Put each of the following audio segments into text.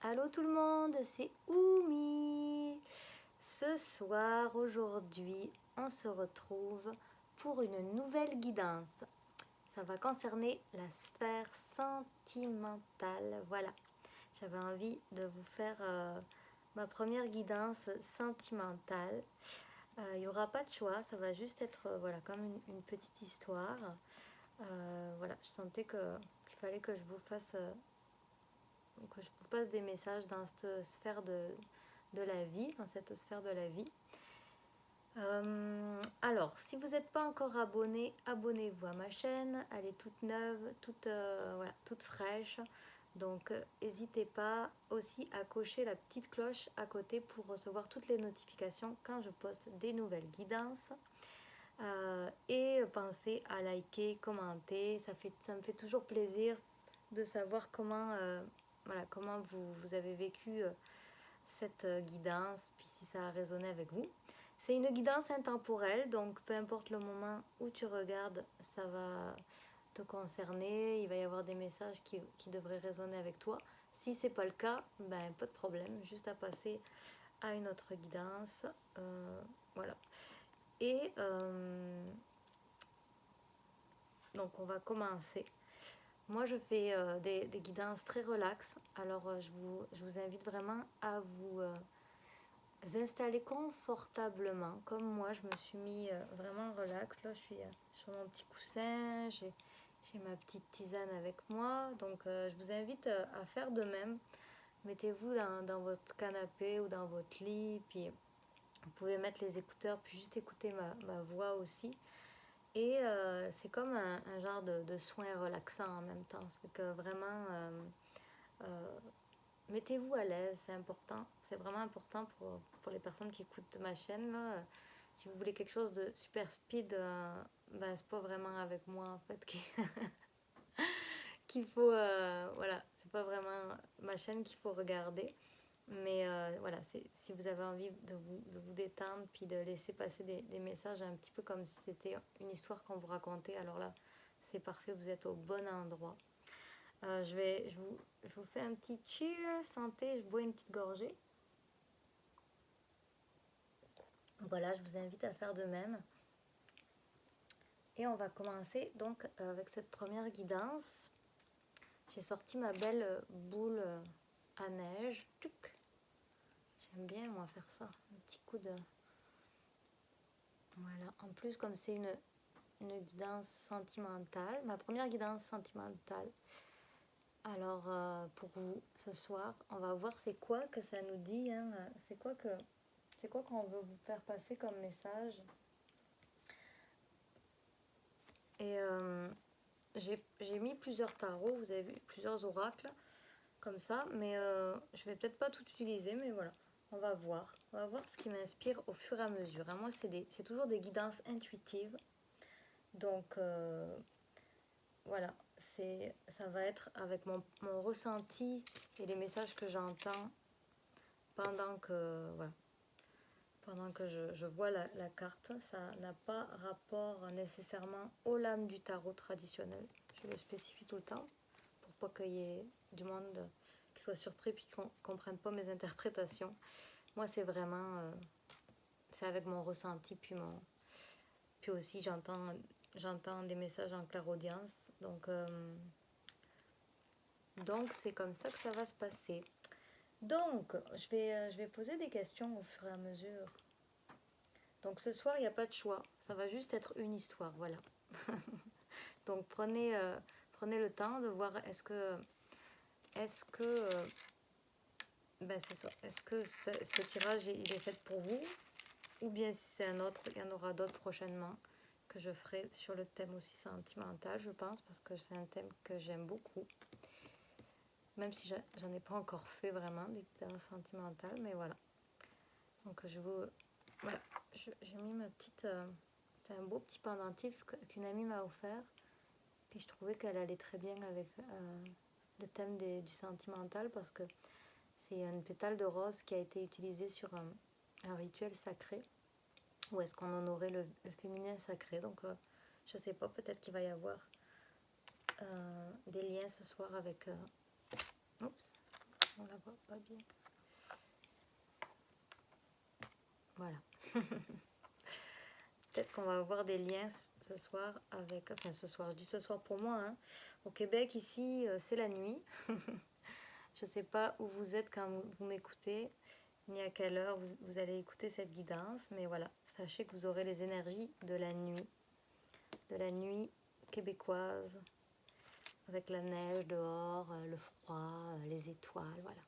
Allô tout le monde, c'est Oumi. Ce soir, aujourd'hui, on se retrouve pour une nouvelle guidance. Ça va concerner la sphère sentimentale. Voilà, j'avais envie de vous faire ma première guidance sentimentale. Il n'y aura pas de choix, ça va juste être voilà, comme une petite histoire. Voilà, je sentais qu'il fallait que je vous fasse... que je vous passe des messages dans cette sphère de la vie, dans cette sphère de la vie. Alors, si vous n'êtes pas encore abonné, abonnez-vous à ma chaîne. Elle est toute neuve, voilà, toute fraîche. Donc, n'hésitez pas aussi à cocher la petite cloche à côté pour recevoir toutes les notifications quand je poste des nouvelles guidances. Et pensez à liker, commenter. Ça me fait toujours plaisir de savoir comment... voilà, comment vous avez vécu cette guidance, puis si ça a résonné avec vous. C'est une guidance intemporelle, donc peu importe le moment où tu regardes, ça va te concerner, il va y avoir des messages qui devraient résonner avec toi. Si c'est pas le cas, ben pas de problème, juste à passer à une autre guidance. Voilà. Et donc on va commencer. Moi, je fais des guidances très relax. Alors, je vous invite vraiment à vous installer confortablement. Comme moi, je me suis mis vraiment relax. Là, je suis sur mon petit coussin. J'ai ma petite tisane avec moi. Donc, je vous invite à faire de même. Mettez-vous dans votre canapé ou dans votre lit. Puis, vous pouvez mettre les écouteurs, puis juste écouter ma voix aussi. Et c'est comme un genre de soin relaxant en même temps. C'est que vraiment, mettez-vous à l'aise, c'est important. C'est vraiment important pour les personnes qui écoutent ma chaîne. Là. Si vous voulez quelque chose de super speed, ben, c'est pas vraiment avec moi en fait qu'il faut. Voilà, c'est pas vraiment ma chaîne qu'il faut regarder. Mais voilà, si vous avez envie de vous détendre puis de laisser passer des messages un petit peu comme si c'était une histoire qu'on vous racontait, alors là, c'est parfait, vous êtes au bon endroit. Je vous fais un petit cheer, santé, je bois une petite gorgée. Voilà, je vous invite à faire de même. Et on va commencer donc avec cette première guidance. J'ai sorti ma belle boule à neige. J'aime bien moi faire ça, un petit coup de... Voilà, en plus comme c'est une guidance sentimentale, ma première guidance sentimentale. Alors pour vous ce soir, on va voir c'est quoi que ça nous dit, hein, c'est quoi qu'on veut vous faire passer comme message. Et j'ai mis plusieurs tarots, vous avez vu, plusieurs oracles comme ça, mais je vais peut-être pas tout utiliser, mais voilà, on va voir ce qui m'inspire au fur et à mesure. Hein. Moi c'est toujours des guidances intuitives, donc voilà, ça va être avec mon ressenti et les messages que j'entends pendant que, voilà, pendant que je vois la carte. Ça n'a pas rapport nécessairement aux lames du tarot traditionnel. Je le spécifie tout le temps pour pas qu'il y ait du monde qui soit surpris puis qu'on ne comprenne pas mes interprétations. Moi, c'est vraiment... c'est avec mon ressenti puis aussi j'entends des messages en clairaudience. Donc c'est comme ça que ça va se passer. Donc, je vais poser des questions au fur et à mesure. Donc ce soir, il n'y a pas de choix. Ça va juste être une histoire, voilà. Donc prenez le temps de voir est-ce que ben c'est ça. Est-ce que ce tirage il est fait pour vous, ou bien si c'est un autre, il y en aura d'autres prochainement que je ferai sur le thème aussi sentimental, je pense, parce que c'est un thème que j'aime beaucoup. Même si j'en ai pas encore fait vraiment des guidances sentimentales, mais voilà. Donc voilà, j'ai mis ma petite... c'est un beau petit pendentif qu'une amie m'a offert. Puis je trouvais qu'elle allait très bien avec le thème du sentimental, parce que c'est une pétale de rose qui a été utilisée sur un rituel sacré, où est-ce qu'on honorait le féminin sacré. Donc je sais pas, peut-être qu'il va y avoir des liens ce soir avec... oups, on la voit pas bien. Voilà. Peut-être qu'on va avoir des liens ce soir avec... Enfin, ce soir, je dis ce soir pour moi. Hein. Au Québec, ici, c'est la nuit. Je ne sais pas où vous êtes quand vous m'écoutez, ni à quelle heure vous allez écouter cette guidance. Mais voilà, sachez que vous aurez les énergies de la nuit québécoise, avec la neige dehors, le froid, les étoiles, voilà.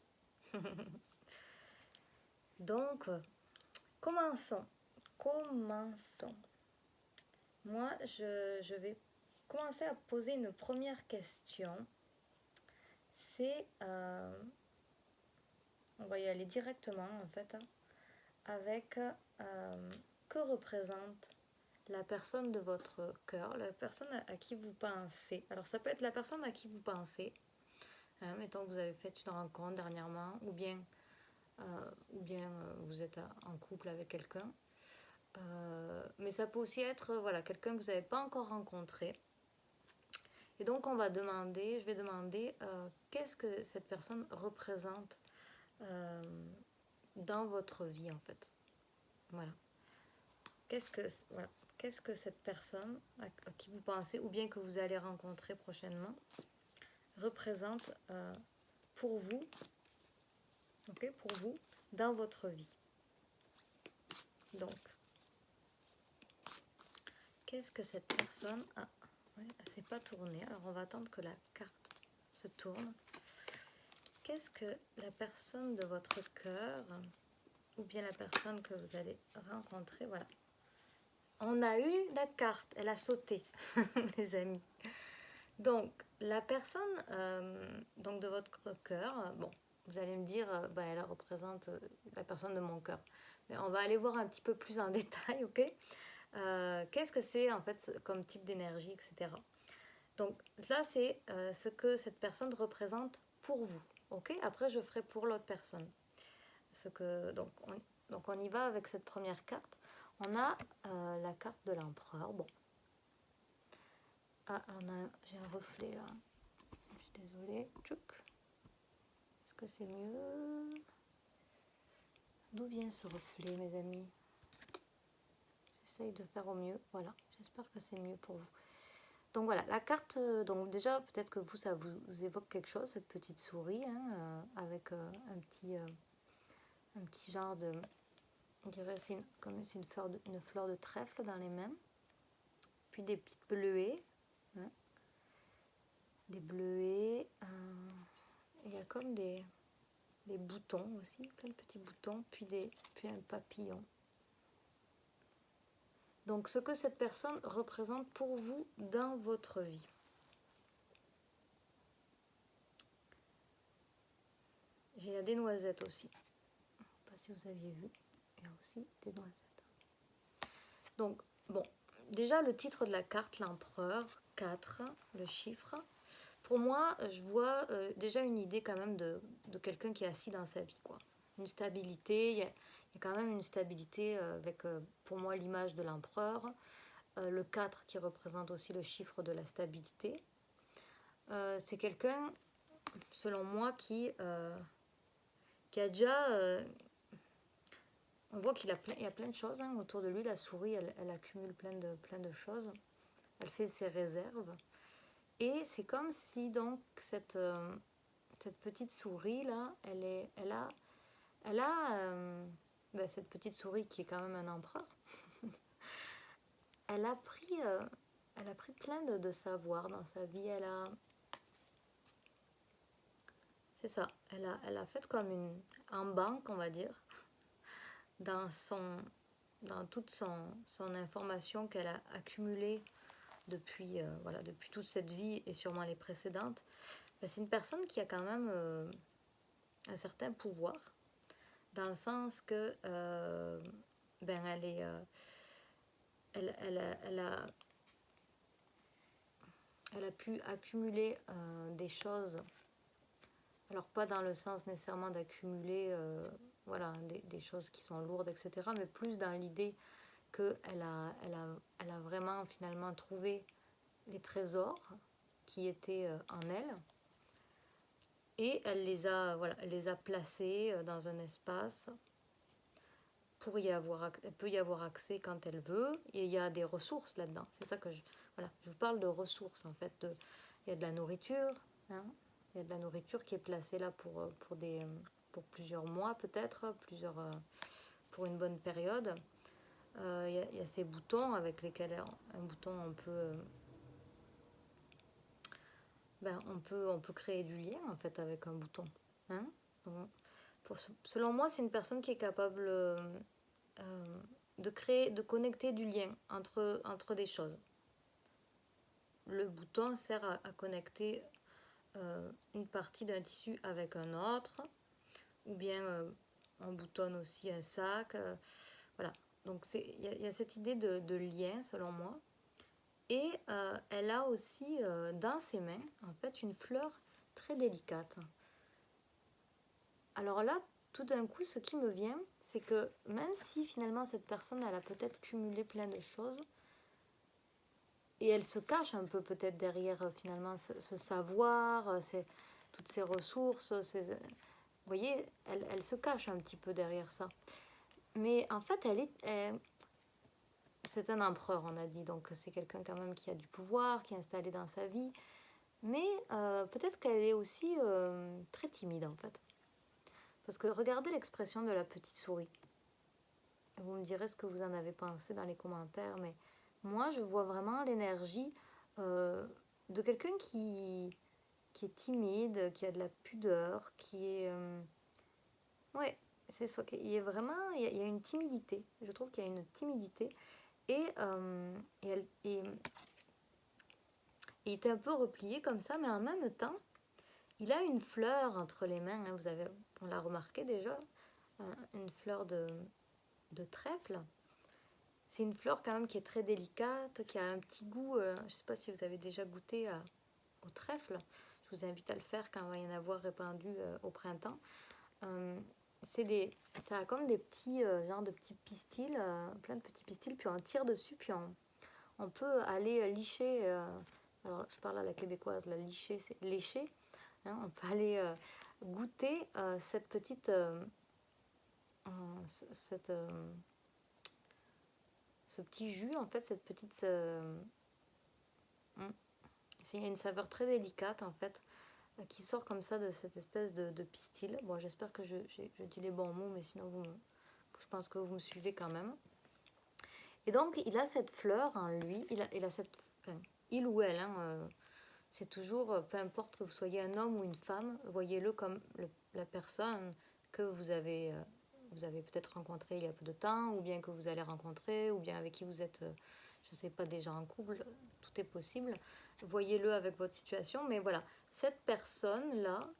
Donc, commençons. Moi, je vais commencer à poser une première question. C'est, on va y aller directement en fait, hein, avec que représente la personne de votre cœur, la personne à qui vous pensez. Alors ça peut être la personne à qui vous pensez, hein, mettons que vous avez fait une rencontre dernièrement, ou bien vous êtes en couple avec quelqu'un. Mais ça peut aussi être voilà, quelqu'un que vous n'avez pas encore rencontré. Et donc je vais demander qu'est-ce que cette personne représente dans votre vie en fait. Voilà. Qu'est-ce que cette personne à qui vous pensez ou bien que vous allez rencontrer prochainement représente pour vous, ok, pour vous dans votre vie. Donc, qu'est-ce que cette personne a? Ouais, elle ne s'est pas tournée, alors on va attendre que la carte se tourne. Qu'est-ce que la personne de votre cœur, ou bien la personne que vous allez rencontrer, voilà. On a eu la carte, elle a sauté, les amis. Donc, la personne donc de votre cœur, bon, vous allez me dire, elle représente la personne de mon cœur. Mais on va aller voir un petit peu plus en détail, ok? Qu'est-ce que c'est en fait comme type d'énergie, etc. Donc là, c'est ce que cette personne représente pour vous, ok? Après, je ferai pour l'autre personne. Donc on y va avec cette première carte. On a la carte de l'empereur. Bon. Ah, j'ai un reflet là. Je suis désolée. Tchouk. Est-ce que c'est mieux? D'où vient ce reflet, mes amis? J'essaye de faire au mieux. Voilà. J'espère que c'est mieux pour vous. Donc voilà, la carte, donc déjà peut-être que vous, ça vous évoque quelque chose, cette petite souris, hein, avec un petit genre de, on dirait comme c'est une fleur de trèfle dans les mains, puis des petites bleuets, hein, des bleuets, il y a comme des boutons aussi, plein de petits boutons, puis un papillon. Donc ce que cette personne représente pour vous dans votre vie. Il y a des noisettes aussi. Je ne sais pas si vous aviez vu. Il y a aussi des noisettes. Donc, bon, déjà le titre de la carte, l'empereur, 4, le chiffre. Pour moi, je vois déjà une idée quand même de quelqu'un qui est assis dans sa vie, quoi. Une stabilité, il y a quand même une stabilité avec, pour moi, l'image de l'empereur. Le 4 qui représente aussi le chiffre de la stabilité. C'est quelqu'un, selon moi, qui a déjà... on voit qu'il y a plein de choses hein, autour de lui. La souris, elle accumule plein de choses. Elle fait ses réserves. Et c'est comme si donc cette petite souris là, elle a cette petite souris qui est quand même un empereur. elle a pris plein de savoir dans sa vie. C'est ça. Elle a fait comme en banque, on va dire, dans toute son information qu'elle a accumulée depuis toute cette vie et sûrement les précédentes. C'est une personne qui a quand même un certain pouvoir, dans le sens que elle est elle a pu accumuler des choses, alors pas dans le sens nécessairement d'accumuler des choses qui sont lourdes, etc., mais plus dans l'idée qu'elle a vraiment finalement trouvé les trésors qui étaient en elle. Et elle les a, voilà, elle les a placés dans un espace pour elle peut y avoir accès quand elle veut, et il y a des ressources là-dedans. C'est ça que voilà, je vous parle de ressources en fait. Il y a de la nourriture, hein, il y a de la nourriture qui est placée là pour plusieurs mois peut-être, pour une bonne période. Il y a ces boutons avec lesquels un bouton on peut créer du lien en fait avec un bouton. Hein. Donc, selon moi, c'est une personne qui est capable de connecter du lien entre des choses. Le bouton sert à connecter une partie d'un tissu avec un autre, ou bien on boutonne aussi un sac. Voilà. Donc il y a cette idée de lien selon moi. Et elle a aussi dans ses mains en fait une fleur très délicate. Alors là, tout d'un coup, ce qui me vient, c'est que même si finalement cette personne, elle a peut-être cumulé plein de choses, et elle se cache un peu peut-être derrière finalement ce savoir, toutes ces ressources, vous voyez, elle se cache un petit peu derrière ça. Mais en fait, c'est un empereur, on a dit, donc c'est quelqu'un quand même qui a du pouvoir, qui est installé dans sa vie, mais peut-être qu'elle est aussi très timide en fait. Parce que regardez l'expression de la petite souris. Vous me direz ce que vous en avez pensé dans les commentaires, mais moi je vois vraiment l'énergie de quelqu'un qui est timide, qui a de la pudeur, qui est... ouais, c'est ça, il y a vraiment, il y a une timidité. Je trouve qu'il y a une timidité. Et il était un peu replié comme ça, mais en même temps, il a une fleur entre les mains. Hein, on l'a remarqué déjà, une fleur de trèfle. C'est une fleur quand même qui est très délicate, qui a un petit goût. Je ne sais pas si vous avez déjà goûté au trèfle. Je vous invite à le faire quand il va y en avoir répandu au printemps. Ça a comme des petits genre de petits pistils, plein de petits pistils, puis on tire dessus, puis on peut aller licher. Alors je parle à la québécoise, la licher, c'est lécher. Hein, on peut aller goûter cette petite, ce petit jus en fait, cette petite. Il y a une saveur très délicate en fait qui sort comme ça de cette espèce de pistil. Bon, j'espère que je dis les bons mots, mais sinon je pense que vous me suivez quand même. Et donc il a cette fleur en lui, il a cette, enfin, il ou elle, hein, c'est toujours, peu importe que vous soyez un homme ou une femme, voyez-le comme la personne que vous avez peut-être rencontré il y a peu de temps, ou bien que vous allez rencontrer, ou bien avec qui vous êtes, je ne sais pas, déjà en couple, tout est possible. Voyez-le avec votre situation, mais voilà, cette personne-là,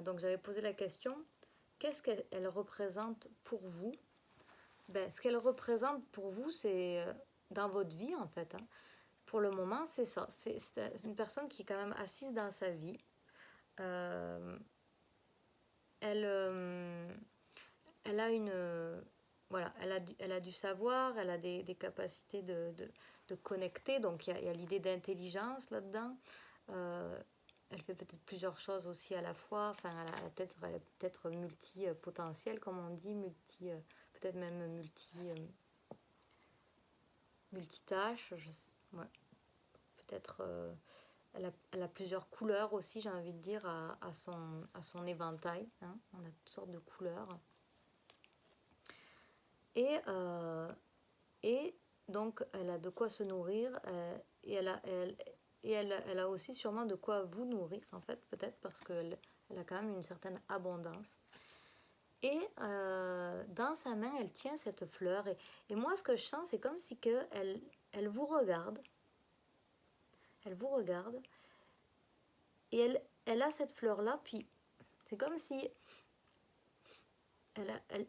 donc j'avais posé la question, qu'est-ce qu'elle représente pour vous? Ben, ce qu'elle représente pour vous, c'est dans votre vie en fait. Hein. Pour le moment, c'est ça. C'est une personne qui est quand même assise dans sa vie. Euh, elle, elle a une... voilà, elle a du savoir, elle a des capacités de connecter. Donc il y a l'idée d'intelligence là-dedans. Elle fait peut-être plusieurs choses aussi à la fois. Enfin, elle est peut-être multi-potentielle, comme on dit, peut-être même multitâche. Ouais. Peut-être elle a plusieurs couleurs aussi, j'ai envie de dire, à son éventail. Hein. On a toutes sortes de couleurs. Et, et donc, elle a de quoi se nourrir et elle a aussi sûrement de quoi vous nourrir, en fait, peut-être parce qu'elle a quand même une certaine abondance. Et dans sa main, elle tient cette fleur. Et moi, ce que je sens, c'est comme si elle vous regarde. Elle vous regarde. Et elle a cette fleur-là, puis c'est comme si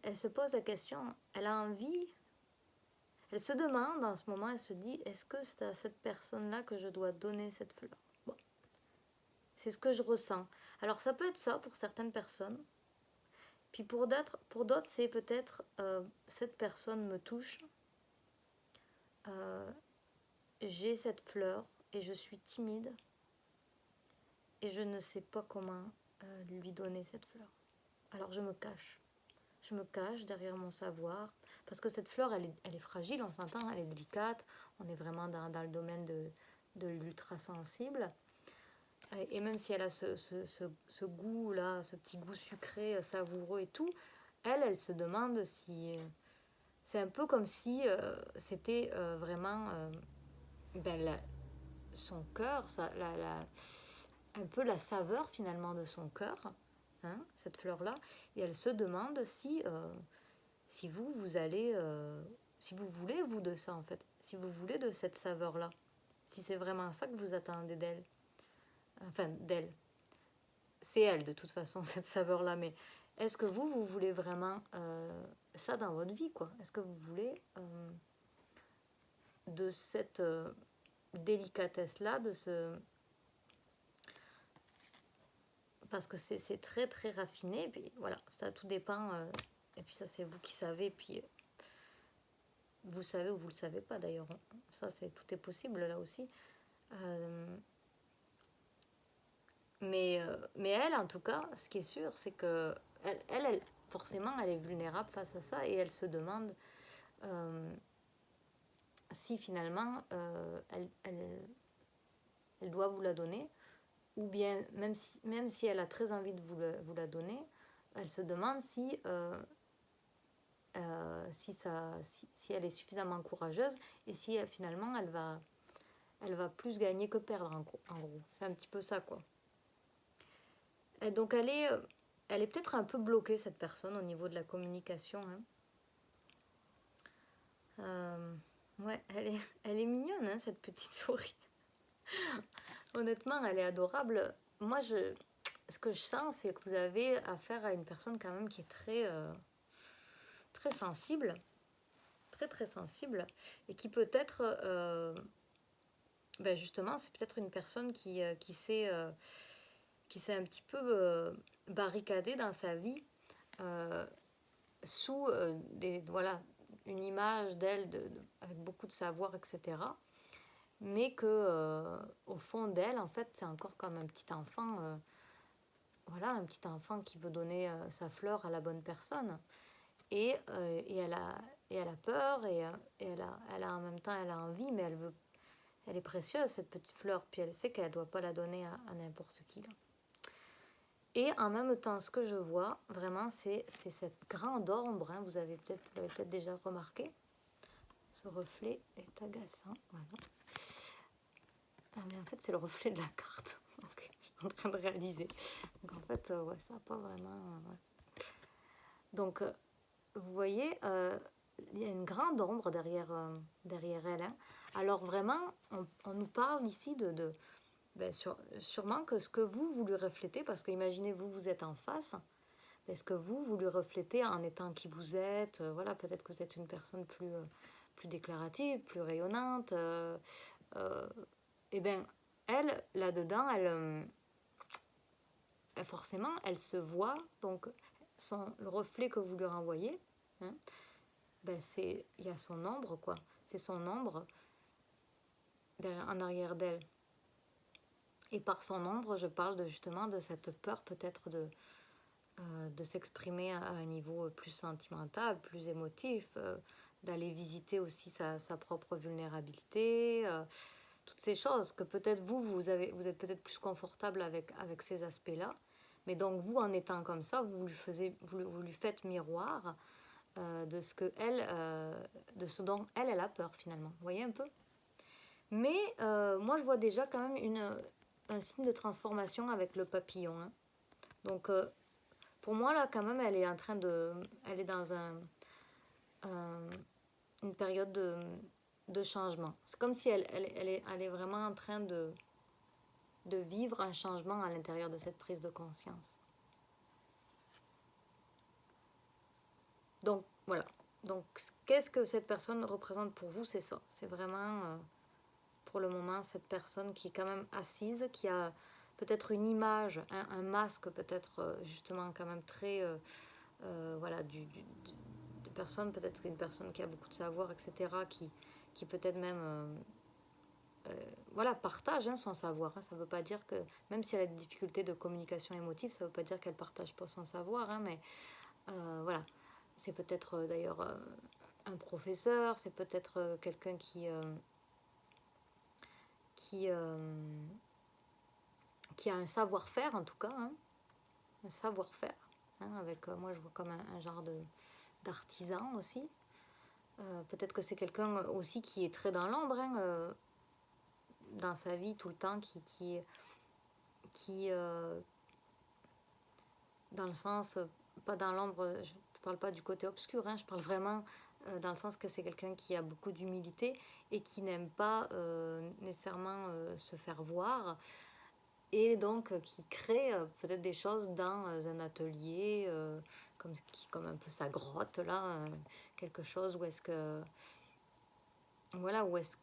elle se pose la question, elle a envie, elle se demande en ce moment, elle se dit, est-ce que c'est à cette personne-là que je dois donner cette fleur? Bon, c'est ce que je ressens. Alors ça peut être ça pour certaines personnes, puis pour d'autres c'est peut-être cette personne me touche, j'ai cette fleur et je suis timide, et je ne sais pas comment lui donner cette fleur. Alors je me cache. Je me cache derrière mon savoir, parce que cette fleur, elle est fragile, on s'entend, elle est délicate, on est vraiment dans le domaine de l'ultra sensible. Et même si elle a ce goût-là, ce petit goût sucré, savoureux et tout, elle se demande si... c'est un peu comme si c'était vraiment son cœur, un peu la saveur finalement de son cœur, hein, cette fleur-là. Et elle se demande si vous allez... si vous voulez, vous, de ça en fait. Si vous voulez de cette saveur-là. Si c'est vraiment ça que vous attendez d'elle. Enfin, d'elle. C'est elle de toute façon, cette saveur-là. Mais est-ce que vous voulez vraiment ça dans votre vie, quoi? Est-ce que vous voulez de cette délicatesse-là, de ce... Parce que c'est très très raffiné, et puis voilà, ça tout dépend, et puis ça c'est vous qui savez, puis vous savez ou vous le savez pas d'ailleurs, ça c'est tout est possible là aussi. Mais elle, en tout cas, ce qui est sûr, c'est que forcément, elle est vulnérable face à ça et elle se demande si finalement elle doit vous la donner, ou bien même si elle a très envie de vous la donner, elle se demande si elle est suffisamment courageuse et si finalement elle va plus gagner que perdre en gros. C'est un petit peu ça quoi. Et donc elle est peut-être un peu bloquée cette personne au niveau de la communication. Hein. Ouais, elle est mignonne hein, cette petite souris. Honnêtement, elle est adorable. Moi, ce que je sens, c'est que vous avez affaire à une personne quand même qui est très sensible, très sensible, et qui peut-être, justement, c'est peut-être une personne qui s'est un petit peu barricadée dans sa vie sous voilà, une image d'elle avec beaucoup de savoir, etc. Mais que au fond d'elle, en fait, c'est encore comme un petit enfant. Voilà, un petit enfant qui veut donner sa fleur à la bonne personne. Et elle a peur et elle a en même temps elle a envie, mais elle est précieuse cette petite fleur, puis elle sait qu'elle ne doit pas la donner à n'importe qui. Là. Et en même temps, ce que je vois vraiment, c'est cette grande ombre, hein, vous l'avez peut-être déjà remarqué. Ce reflet est agaçant, voilà. Ah, mais en fait, c'est le reflet de la carte. Donc, je suis en train de réaliser. Donc en fait, ouais, ça n'a pas vraiment... ouais. Donc, vous voyez, il y a une grande ombre derrière elle. Hein. Alors vraiment, on nous parle ici sûrement que ce que vous lui reflétez, parce que imaginez-vous, vous êtes en face, est-ce que vous lui reflétez en étant qui vous êtes, voilà, peut-être que vous êtes une personne plus déclarative, plus rayonnante, et bien, elle, là-dedans, forcément, elle se voit, donc le reflet que vous lui renvoyez, hein, il y a son ombre, quoi. C'est son ombre en arrière d'elle. Et par son ombre, je parle justement de cette peur peut-être de s'exprimer à un niveau plus sentimental, plus émotif, d'aller visiter aussi sa propre vulnérabilité, toutes ces choses que peut-être vous êtes peut-être plus confortable avec ces aspects-là. Mais donc vous, en étant comme ça, vous lui faites miroir de de ce dont elle a peur finalement. Vous voyez un peu? Mais moi, je vois déjà quand même un signe de transformation avec le papillon. Hein. Donc, pour moi, là, quand même, elle est dans une période de changement. C'est comme si elle est vraiment en train de vivre un changement à l'intérieur de cette prise de conscience. Donc, voilà. Donc, qu'est-ce que cette personne représente pour vous? C'est ça. C'est vraiment... pour le moment, cette personne qui est quand même assise, qui a peut-être une image, un masque peut-être justement quand même très, voilà, de personne, peut-être une personne qui a beaucoup de savoir, etc., qui peut-être même voilà, partage son savoir. Ça ne veut pas dire que, même si elle a des difficultés de communication émotive, ça ne veut pas dire qu'elle ne partage pas son savoir. Mais voilà, c'est peut-être d'ailleurs un professeur, c'est peut-être quelqu'un qui, qui a un savoir-faire en tout cas, un savoir-faire. Avec, moi je vois comme un genre d'artisan aussi. Peut-être que c'est quelqu'un aussi qui est très dans l'ombre dans sa vie tout le temps, qui dans le sens, pas dans l'ombre, je ne parle pas du côté obscur, je parle vraiment dans le sens que c'est quelqu'un qui a beaucoup d'humilité et qui n'aime pas nécessairement se faire voir, et donc qui crée peut-être des choses dans un atelier, comme un peu sa grotte là, quelque chose où est-ce que voilà, où est-ce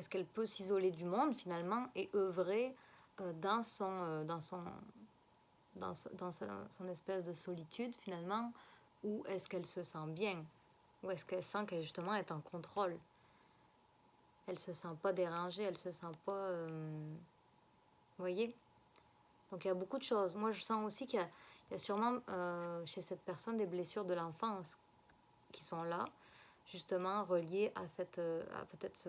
qu'elle peut s'isoler du monde finalement et œuvrer dans son espèce de solitude finalement, où est-ce qu'elle se sent bien, où est-ce qu'elle sent qu'elle justement est en contrôle, elle se sent pas dérangée, elle se sent pas vous voyez. Donc il y a beaucoup de choses. Moi je sens aussi qu'il y a sûrement chez cette personne des blessures de l'enfance qui sont là, justement reliées à à peut-être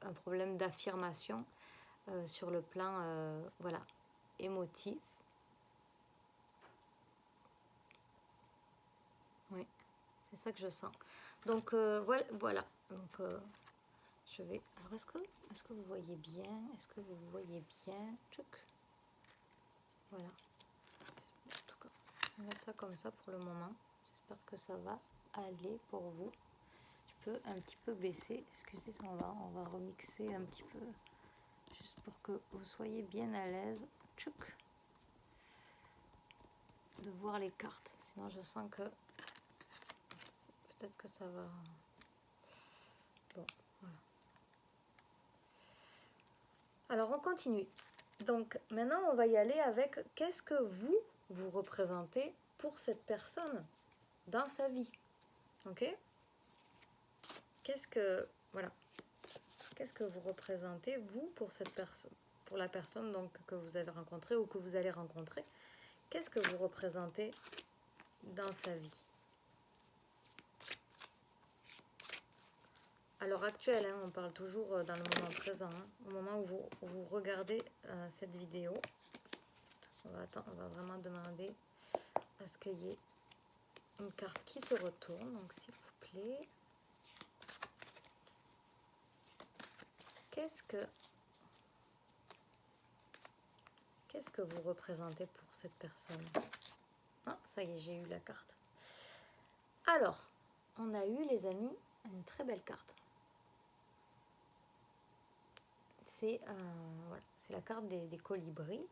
un problème d'affirmation sur le plan voilà, émotif. Oui, c'est ça que je sens. Donc voilà. Donc je vais. Alors est-ce que vous voyez bien? Est-ce que vous voyez bien? Tchouk. Voilà. En tout cas, on va mettre ça comme ça pour le moment. J'espère que ça va aller pour vous. Je peux un petit peu baisser. Excusez, on va remixer un petit peu, juste pour que vous soyez bien à l'aise. Tchouk. De voir les cartes. Sinon, je sens que peut-être que ça va. Bon, voilà. Alors, on continue. Donc, maintenant, on va y aller avec qu'est-ce que vous représentez pour cette personne dans sa vie. Ok? Voilà. Qu'est-ce que vous représentez, vous, pour cette personne, pour la personne donc, que vous avez rencontrée ou que vous allez rencontrer? Qu'est-ce que vous représentez dans sa vie? À l'heure actuelle, on parle toujours dans le moment présent, au moment où vous regardez cette vidéo. On va vraiment demander à ce qu'il y ait une carte qui se retourne, donc s'il vous plaît. Qu'est-ce que vous représentez pour cette personne? Ah, ça y est, j'ai eu la carte. Alors, on a eu, les amis, une très belle carte. C'est voilà, la carte des colibris.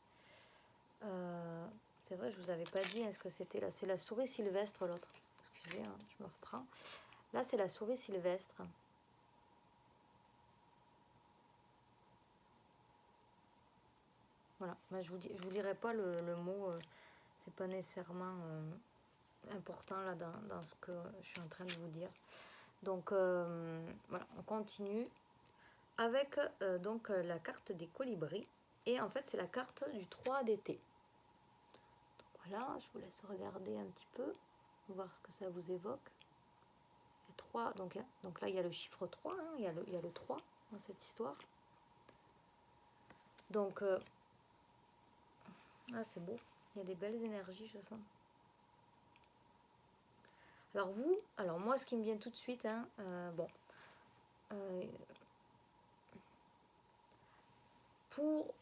C'est vrai, je vous avais pas dit est-ce que c'était là. C'est la souris sylvestre, l'autre. Excusez, je me reprends. Là, c'est la souris sylvestre. Voilà, je vous dirai pas le mot, c'est pas nécessairement important là dans ce que je suis en train de vous dire. Donc voilà, on continue avec donc la carte des colibris. Et en fait, c'est la carte du 3 d'été. Voilà, je vous laisse regarder un petit peu, voir ce que ça vous évoque. Les 3, donc là, il y a le chiffre 3, il y a le 3 dans cette histoire. Donc, c'est beau, il y a des belles énergies, je sens. Alors moi, ce qui me vient tout de suite, pour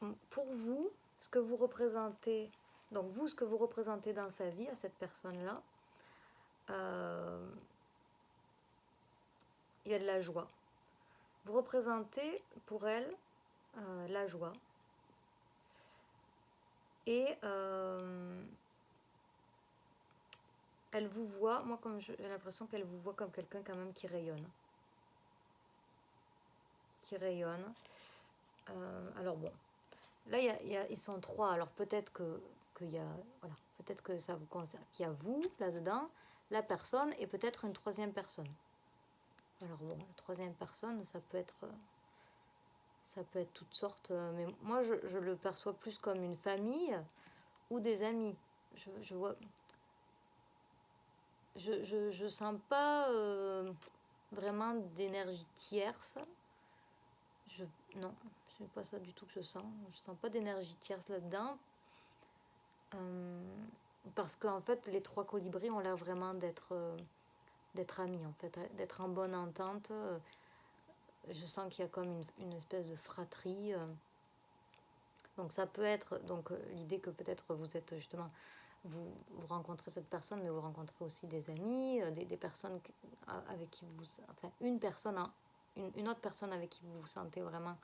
vous, ce que vous représentez, donc vous, ce que vous représentez dans sa vie à cette personne-là, il y a de la joie. Vous représentez pour elle la joie. Et elle vous voit, moi comme j'ai l'impression qu'elle vous voit comme quelqu'un quand même qui rayonne. Alors bon, là ils sont 3, alors peut-être qu'il y a, voilà, peut-être que ça vous concerne, qu'il y a vous là-dedans, la personne et peut-être une 3e personne. Alors bon, la troisième personne, ça peut être toutes sortes, mais moi je le perçois plus comme une famille ou des amis. Je vois, je sens pas vraiment d'énergie tierce. Je, non, c'est pas ça du tout que je sens. Je sens pas d'énergie tierce là-dedans. Parce qu'en fait, les trois colibris ont l'air vraiment d'être amis, en fait, d'être en bonne entente. Je sens qu'il y a comme une espèce de fratrie. Donc ça peut être l'idée que peut-être vous êtes justement, vous rencontrez cette personne, mais vous rencontrez aussi des amis, des personnes avec qui vous... Enfin, une autre personne avec qui vous vous sentez vraiment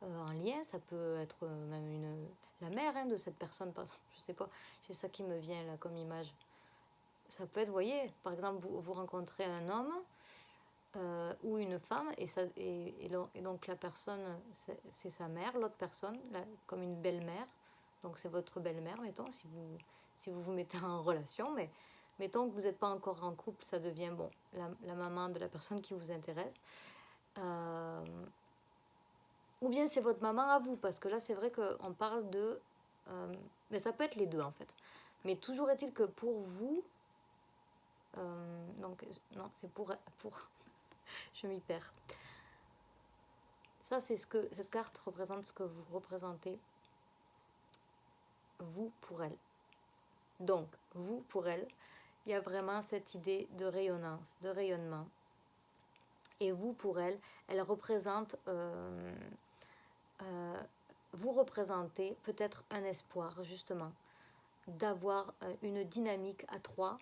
en lien. Ça peut être même la mère de cette personne, par exemple. Je sais pas, c'est ça qui me vient là comme image. Ça peut être, vous voyez, par exemple, vous rencontrez un homme ou une femme, et donc la personne, c'est sa mère, l'autre personne, comme une belle-mère. Donc c'est votre belle-mère, mettons, si vous vous mettez en relation. Mais mettons que vous n'êtes pas encore en couple, ça devient, bon, la maman de la personne qui vous intéresse. Ou bien c'est votre maman à vous, parce que là, c'est vrai qu'on parle de... mais ça peut être les deux, en fait. Mais toujours est-il que pour vous... donc, non, c'est pour je m'y perds. Ça, c'est cette carte représente ce que vous représentez, vous, pour elle. Donc, vous, pour elle, il y a vraiment cette idée de rayonnance, de rayonnement. Et vous, pour elle, elle représente... vous représentez peut-être un espoir, justement, d'avoir une dynamique à trois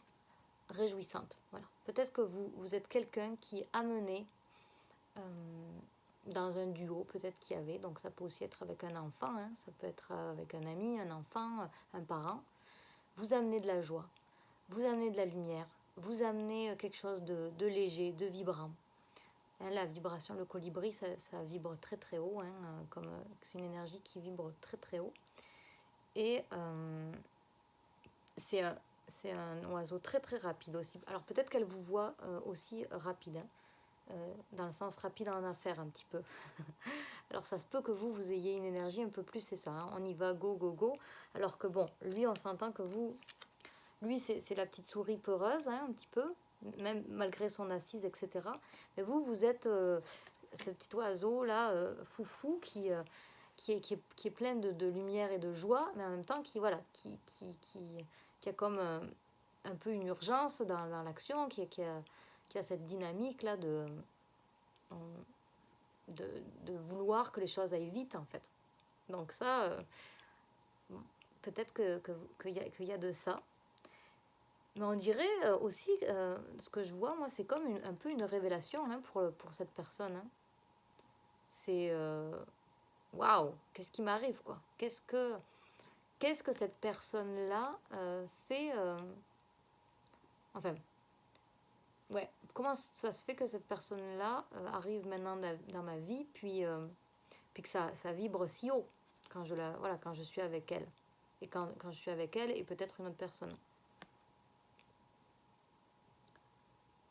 réjouissante. Voilà. Peut-être que vous êtes quelqu'un qui est amené dans un duo, peut-être qu'il y avait, donc ça peut aussi être avec un enfant, ça peut être avec un ami, un enfant, un parent. Vous amenez de la joie, vous amenez de la lumière, vous amenez quelque chose de léger, de vibrant. La vibration, le colibri, ça vibre très très haut, comme c'est une énergie qui vibre très très haut. Et c'est un oiseau très très rapide aussi. Alors peut-être qu'elle vous voit aussi rapide, dans le sens rapide en affaires un petit peu. Alors ça se peut que vous ayez une énergie un peu plus, c'est ça, on y va, go, go, go. Alors que bon, lui, on s'entend que lui c'est la petite souris peureuse, un petit peu, même malgré son assise, etc. Mais vous êtes ce petit oiseau là, foufou, qui est plein de lumière et de joie, mais en même temps qui a comme un peu une urgence dans l'action, qui a cette dynamique là de vouloir que les choses aillent vite, en fait. Donc ça, peut-être qu'il y a de ça. Mais on dirait aussi, ce que je vois, moi, c'est comme un peu une révélation pour cette personne. C'est waouh, qu'est-ce qui m'arrive, quoi? Qu'est-ce que cette personne-là fait enfin, ouais, comment ça se fait que cette personne-là arrive maintenant dans ma vie, puis que ça vibre si haut quand quand je suis avec elle. Et quand je suis avec elle et peut-être une autre personne.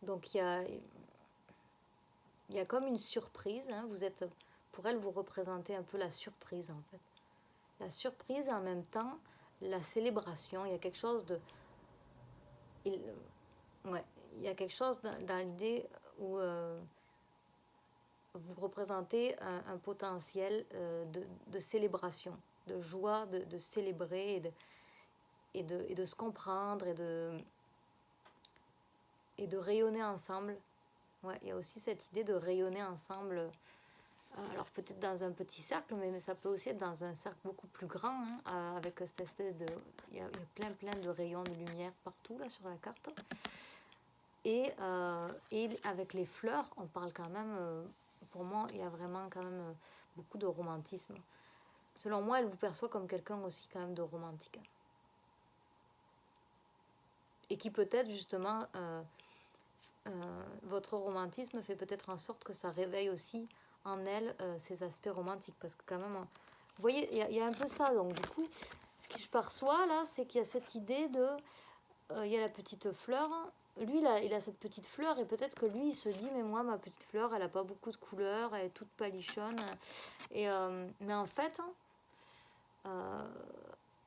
Donc il y a comme une surprise. Pour elle, vous représentez un peu la surprise, en fait. La surprise et en même temps la célébration. Il y a quelque chose de... ouais, il y a quelque chose dans l'idée où vous représentez un potentiel de célébration, de joie, de célébrer et de se comprendre et de rayonner ensemble. Ouais, il y a aussi cette idée de rayonner ensemble. Alors peut-être dans un petit cercle, mais ça peut aussi être dans un cercle beaucoup plus grand, avec cette espèce de... Il y a plein de rayons de lumière partout là sur la carte. Et avec les fleurs, on parle quand même... pour moi, il y a vraiment quand même beaucoup de romantisme. Selon moi, elle vous perçoit comme quelqu'un aussi quand même de romantique. Et qui peut-être justement... votre romantisme fait peut-être en sorte que ça réveille aussi en elle ses aspects romantiques. Parce que quand même, vous voyez, il y a un peu ça. Donc du coup, ce que je perçois là, c'est qu'il y a cette idée de... il y a la petite fleur, lui, il a cette petite fleur et peut-être que lui, il se dit, mais moi, ma petite fleur, elle n'a pas beaucoup de couleurs, elle est toute palichonne. Mais en fait, euh,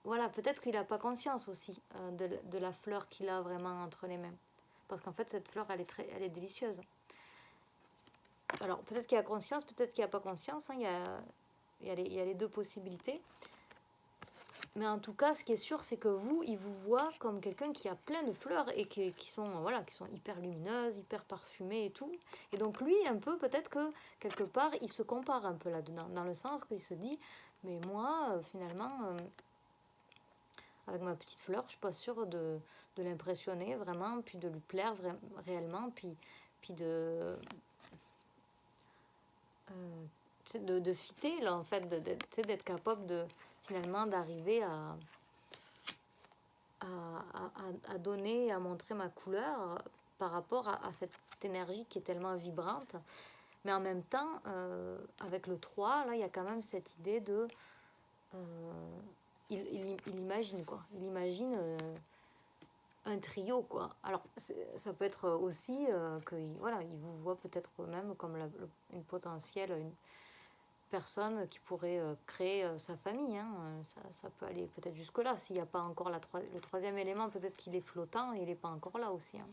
voilà, peut-être qu'il n'a pas conscience aussi de la fleur qu'il a vraiment entre les mains. Parce qu'en fait, cette fleur, elle est délicieuse. Alors, peut-être qu'il a conscience, peut-être qu'il n'a pas conscience. Hein, il y a les deux possibilités. Mais en tout cas, ce qui est sûr, c'est que vous, il vous voit comme quelqu'un qui a plein de fleurs et qui sont, voilà, qui sont hyper lumineuses, hyper parfumées et tout. Et donc lui, un peu, peut-être que quelque part, il se compare un peu là-dedans, dans le sens qu'il se dit, mais moi, finalement, avec ma petite fleur, je suis pas sûre de l'impressionner vraiment, puis de lui plaire réellement, puis de fitter, là, en fait, d'être capable de, finalement, d'arriver à donner, à montrer ma couleur par rapport à cette énergie qui est tellement vibrante. Mais en même temps, avec le 3 là, il y a quand même cette idée de... il imagine, quoi. Il imagine un trio, quoi. Alors, ça peut être aussi que, voilà, il vous voit peut-être même comme une potentielle... Une personne qui pourrait créer sa famille. Hein. Ça peut aller peut-être jusque-là. S'il n'y a pas encore le troisième élément, peut-être qu'il est flottant et il n'est pas encore là aussi. Hein.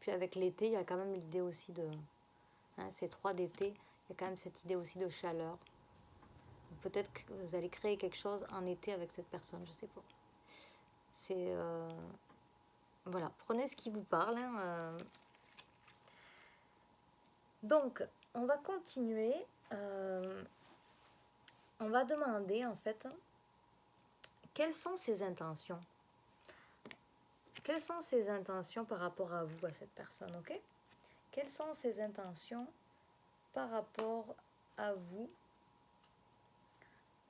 Puis avec l'été, il y a quand même l'idée aussi de... Hein, ces 3 d'été, il y a quand même cette idée aussi de chaleur. Peut-être que vous allez créer quelque chose en été avec cette personne, je ne sais pas. C'est... voilà, prenez ce qui vous parle. Hein. Donc, on va continuer. On va demander, en fait, quelles sont ses intentions. Quelles sont ses intentions par rapport à vous, à cette personne, ok? Quelles sont ses intentions par rapport à vous,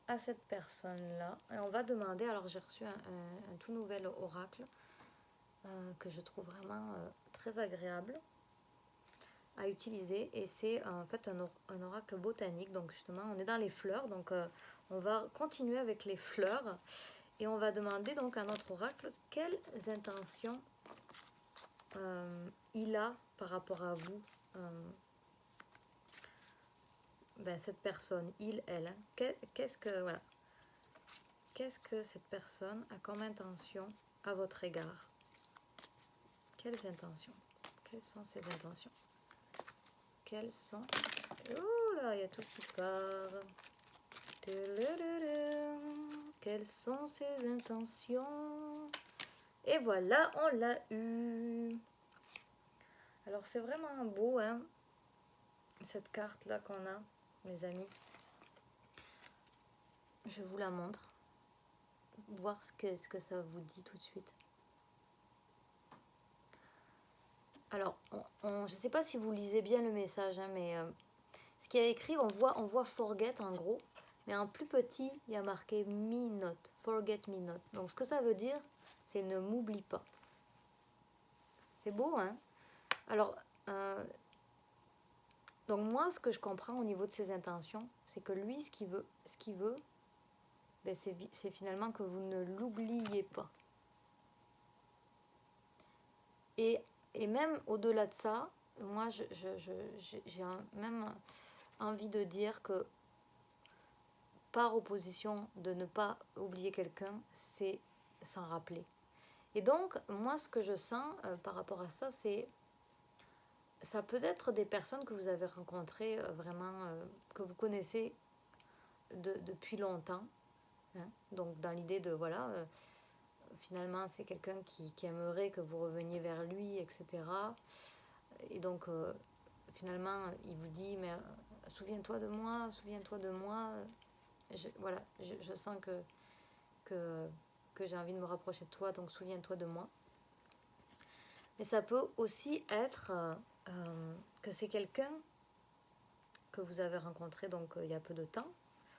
à cette personne-là? Et on va demander, alors j'ai reçu un tout nouvel oracle que je trouve vraiment très agréable à utiliser. Et c'est en fait un oracle botanique, donc justement on est dans les fleurs, donc on va continuer avec les fleurs. Et on va demander donc à notre oracle quelles intentions il a par rapport à vous, cette personne, il, elle. Hein. Qu'est-ce que voilà, qu'est-ce que cette personne a comme intention à votre égard? Quelles intentions? Quelles sont ses intentions? Quelles sont... Oh là, il y a tout qui part. Quelles sont ses intentions? Et voilà, on l'a eu. Alors c'est vraiment beau, hein, cette carte-là qu'on a, mes amis. Je vous la montre. Voir ce que ça vous dit tout de suite. Alors, je ne sais pas si vous lisez bien le message, hein, mais ce qu'il y a écrit, on voit forget en gros, mais en plus petit, il y a marqué me not, forget me not. Donc ce que ça veut dire, c'est ne m'oublie pas. C'est beau, hein? Alors, donc moi, ce que je comprends au niveau de ses intentions, c'est que lui, ce qu'il veut, c'est finalement que vous ne l'oubliez pas. Et même au-delà de ça, moi, j'ai même envie de dire que par opposition de ne pas oublier quelqu'un, c'est s'en rappeler. Et donc, moi, ce que je sens par rapport à ça, c'est... Ça peut être des personnes que vous avez rencontrées vraiment, que vous connaissez depuis longtemps. Hein. Donc, dans l'idée de, voilà, finalement, c'est quelqu'un qui aimerait que vous reveniez vers lui, etc. Et donc, finalement, il vous dit, mais souviens-toi de moi, souviens-toi de moi. Voilà, je sens que j'ai envie de me rapprocher de toi, donc souviens-toi de moi. Mais ça peut aussi être que c'est quelqu'un que vous avez rencontré donc il y a peu de temps,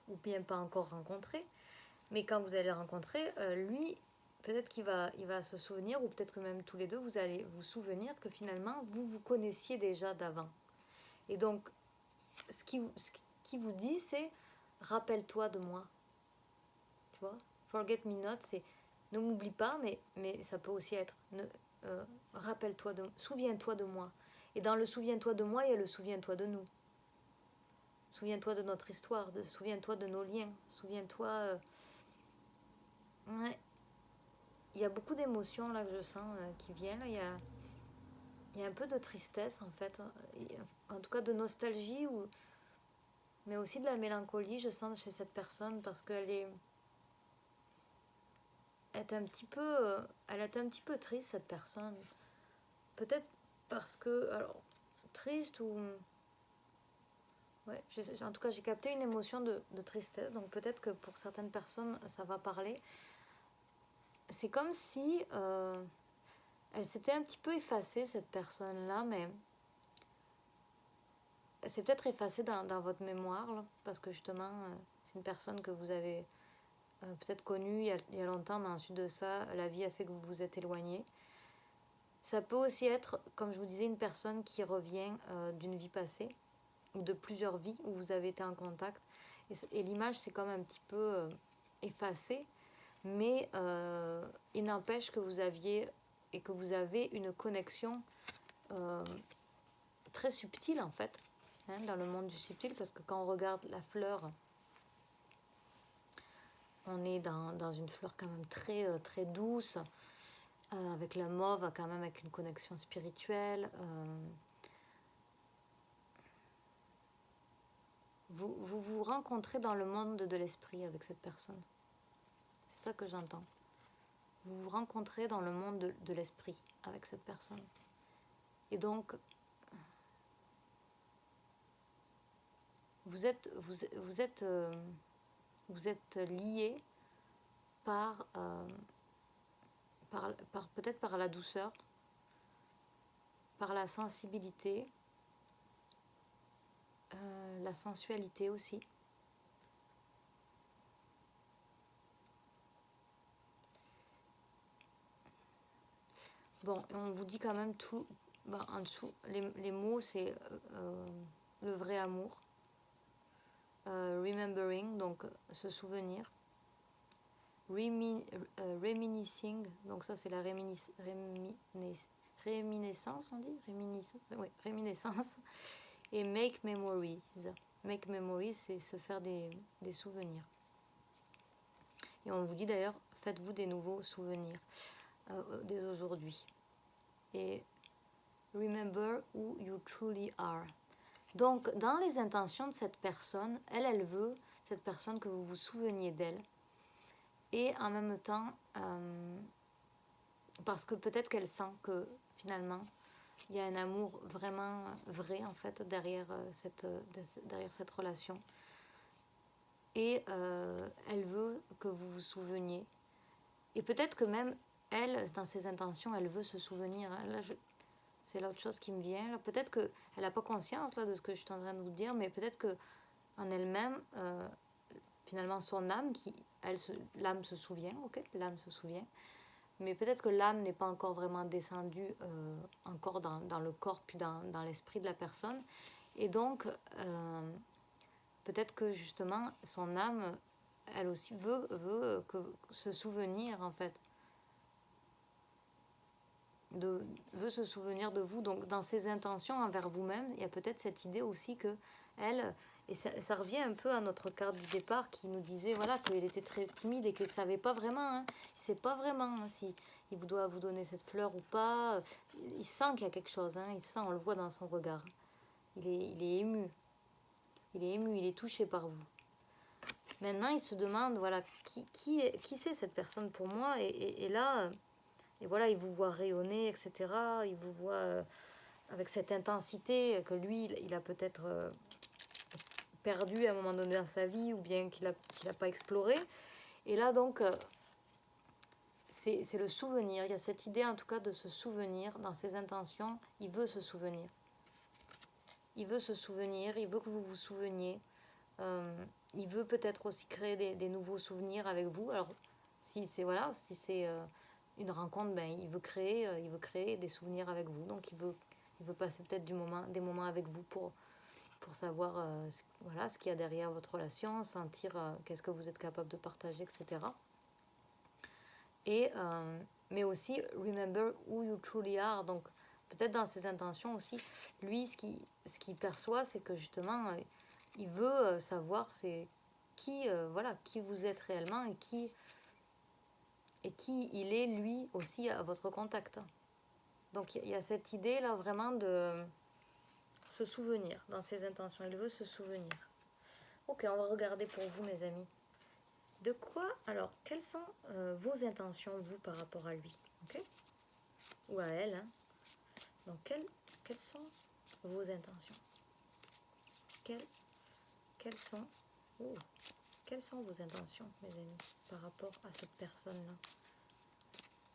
ou bien pas encore rencontré, mais quand vous allez le rencontrer, lui, peut-être il va se souvenir, ou peut-être que même tous les deux, vous allez vous souvenir que finalement, vous vous connaissiez déjà d'avant. Et donc, ce qui vous dit, c'est rappelle-toi de moi. Tu vois? Forget me not, c'est ne m'oublie pas, mais ça peut aussi être rappelle-toi souviens-toi de moi. Et dans le souviens-toi de moi, il y a le souviens-toi de nous. Souviens-toi de notre histoire, souviens-toi de nos liens, souviens-toi. Ouais. Il y a beaucoup d'émotions là que je sens qui viennent. Il y a un peu de tristesse en fait, en tout cas de nostalgie, mais aussi de la mélancolie, je sens chez cette personne parce elle est un petit peu triste cette personne. Peut-être parce que, alors, triste ou... Ouais, en tout cas j'ai capté une émotion de tristesse, donc peut-être que pour certaines personnes ça va parler. C'est comme si elle s'était un petit peu effacée cette personne-là, mais c'est peut-être effacé dans votre mémoire, là, parce que justement c'est une personne que vous avez peut-être connue il y a longtemps, mais ensuite de ça la vie a fait que vous vous êtes éloigné. Ça peut aussi être, comme je vous disais, une personne qui revient d'une vie passée ou de plusieurs vies où vous avez été en contact. Et l'image, c'est comme un petit peu effacée, mais il n'empêche que vous aviez et que vous avez une connexion très subtile en fait, hein, dans le monde du subtil, parce que quand on regarde la fleur, on est dans une fleur quand même très, très douce, avec la mauve, quand même avec une connexion spirituelle. Vous rencontrez dans le monde de l'esprit avec cette personne. C'est ça que j'entends. Vous vous rencontrez dans le monde de l'esprit avec cette personne. Et donc, vous êtes liés par peut-être par la douceur, par la sensibilité, la sensualité aussi. Bon, on vous dit quand même tout. Ben, en dessous, les mots, c'est le vrai amour. Remembering, donc se souvenir. Reminiscing, donc ça c'est la réminiscence, on dit oui, réminiscence. Et make memories. Make memories, c'est se faire des souvenirs. Et on vous dit d'ailleurs, faites-vous des nouveaux souvenirs dès aujourd'hui. Et remember who you truly are. Donc, dans les intentions de cette personne, elle veut, cette personne, que vous vous souveniez d'elle. Et en même temps, parce que peut-être qu'elle sent que finalement, il y a un amour vraiment vrai, en fait, derrière cette relation. Et elle veut que vous vous souveniez. Et peut-être que même elle, dans ses intentions, elle veut se souvenir. Là, c'est l'autre chose qui me vient. Là. Peut-être qu'elle n'a pas conscience là, de ce que je suis en train de vous dire, mais peut-être qu'en elle-même, finalement, son âme, l'âme se souvient, ok, l'âme se souvient, mais peut-être que l'âme n'est pas encore vraiment descendue encore dans le corps, puis dans l'esprit de la personne. Et donc, peut-être que justement, son âme, elle aussi veut se souvenir, en fait, veut se souvenir de vous. Donc dans ses intentions envers vous-même, il y a peut-être cette idée aussi que elle, et ça revient un peu à notre carte du départ qui nous disait voilà qu'elle était très timide et qu'elle ne savait pas vraiment, hein, il ne sait pas vraiment hein, si il doit vous donner cette fleur ou pas. Il sent qu'il y a quelque chose, hein, il sent, on le voit dans son regard. Il est ému, il est touché par vous. Maintenant, il se demande voilà qui c'est cette personne pour moi et là. Et voilà, il vous voit rayonner, etc. Il vous voit avec cette intensité que lui, il a peut-être perdu à un moment donné dans sa vie ou bien qu'il a pas exploré. Et là, donc, c'est le souvenir. Il y a cette idée, en tout cas, de se souvenir dans ses intentions. Il veut se souvenir. Il veut se souvenir, il veut que vous vous souveniez. Il veut peut-être aussi créer des nouveaux souvenirs avec vous. Alors, si c'est une rencontre, ben, il veut créer des souvenirs avec vous. Donc il veut passer peut-être des moments avec vous pour savoir ce qu'il y a derrière votre relation, sentir qu'est-ce que vous êtes capable de partager, etc. Et, mais aussi, remember who you truly are. Donc, peut-être dans ses intentions aussi, lui, ce qu'il perçoit, c'est que justement, il veut savoir c'est qui, voilà, qui vous êtes réellement et qui il est, lui, aussi, à votre contact. Donc, il y a cette idée-là, vraiment, de se souvenir dans ses intentions. Il veut se souvenir. Ok, on va regarder pour vous, mes amis. De quoi, alors, quelles sont vos intentions, vous, par rapport à lui, ok? Ou à elle, hein? Donc, quelles sont vos intentions? Quelles sont, oh, quelles sont vos intentions, mes amis, par rapport à cette personne-là?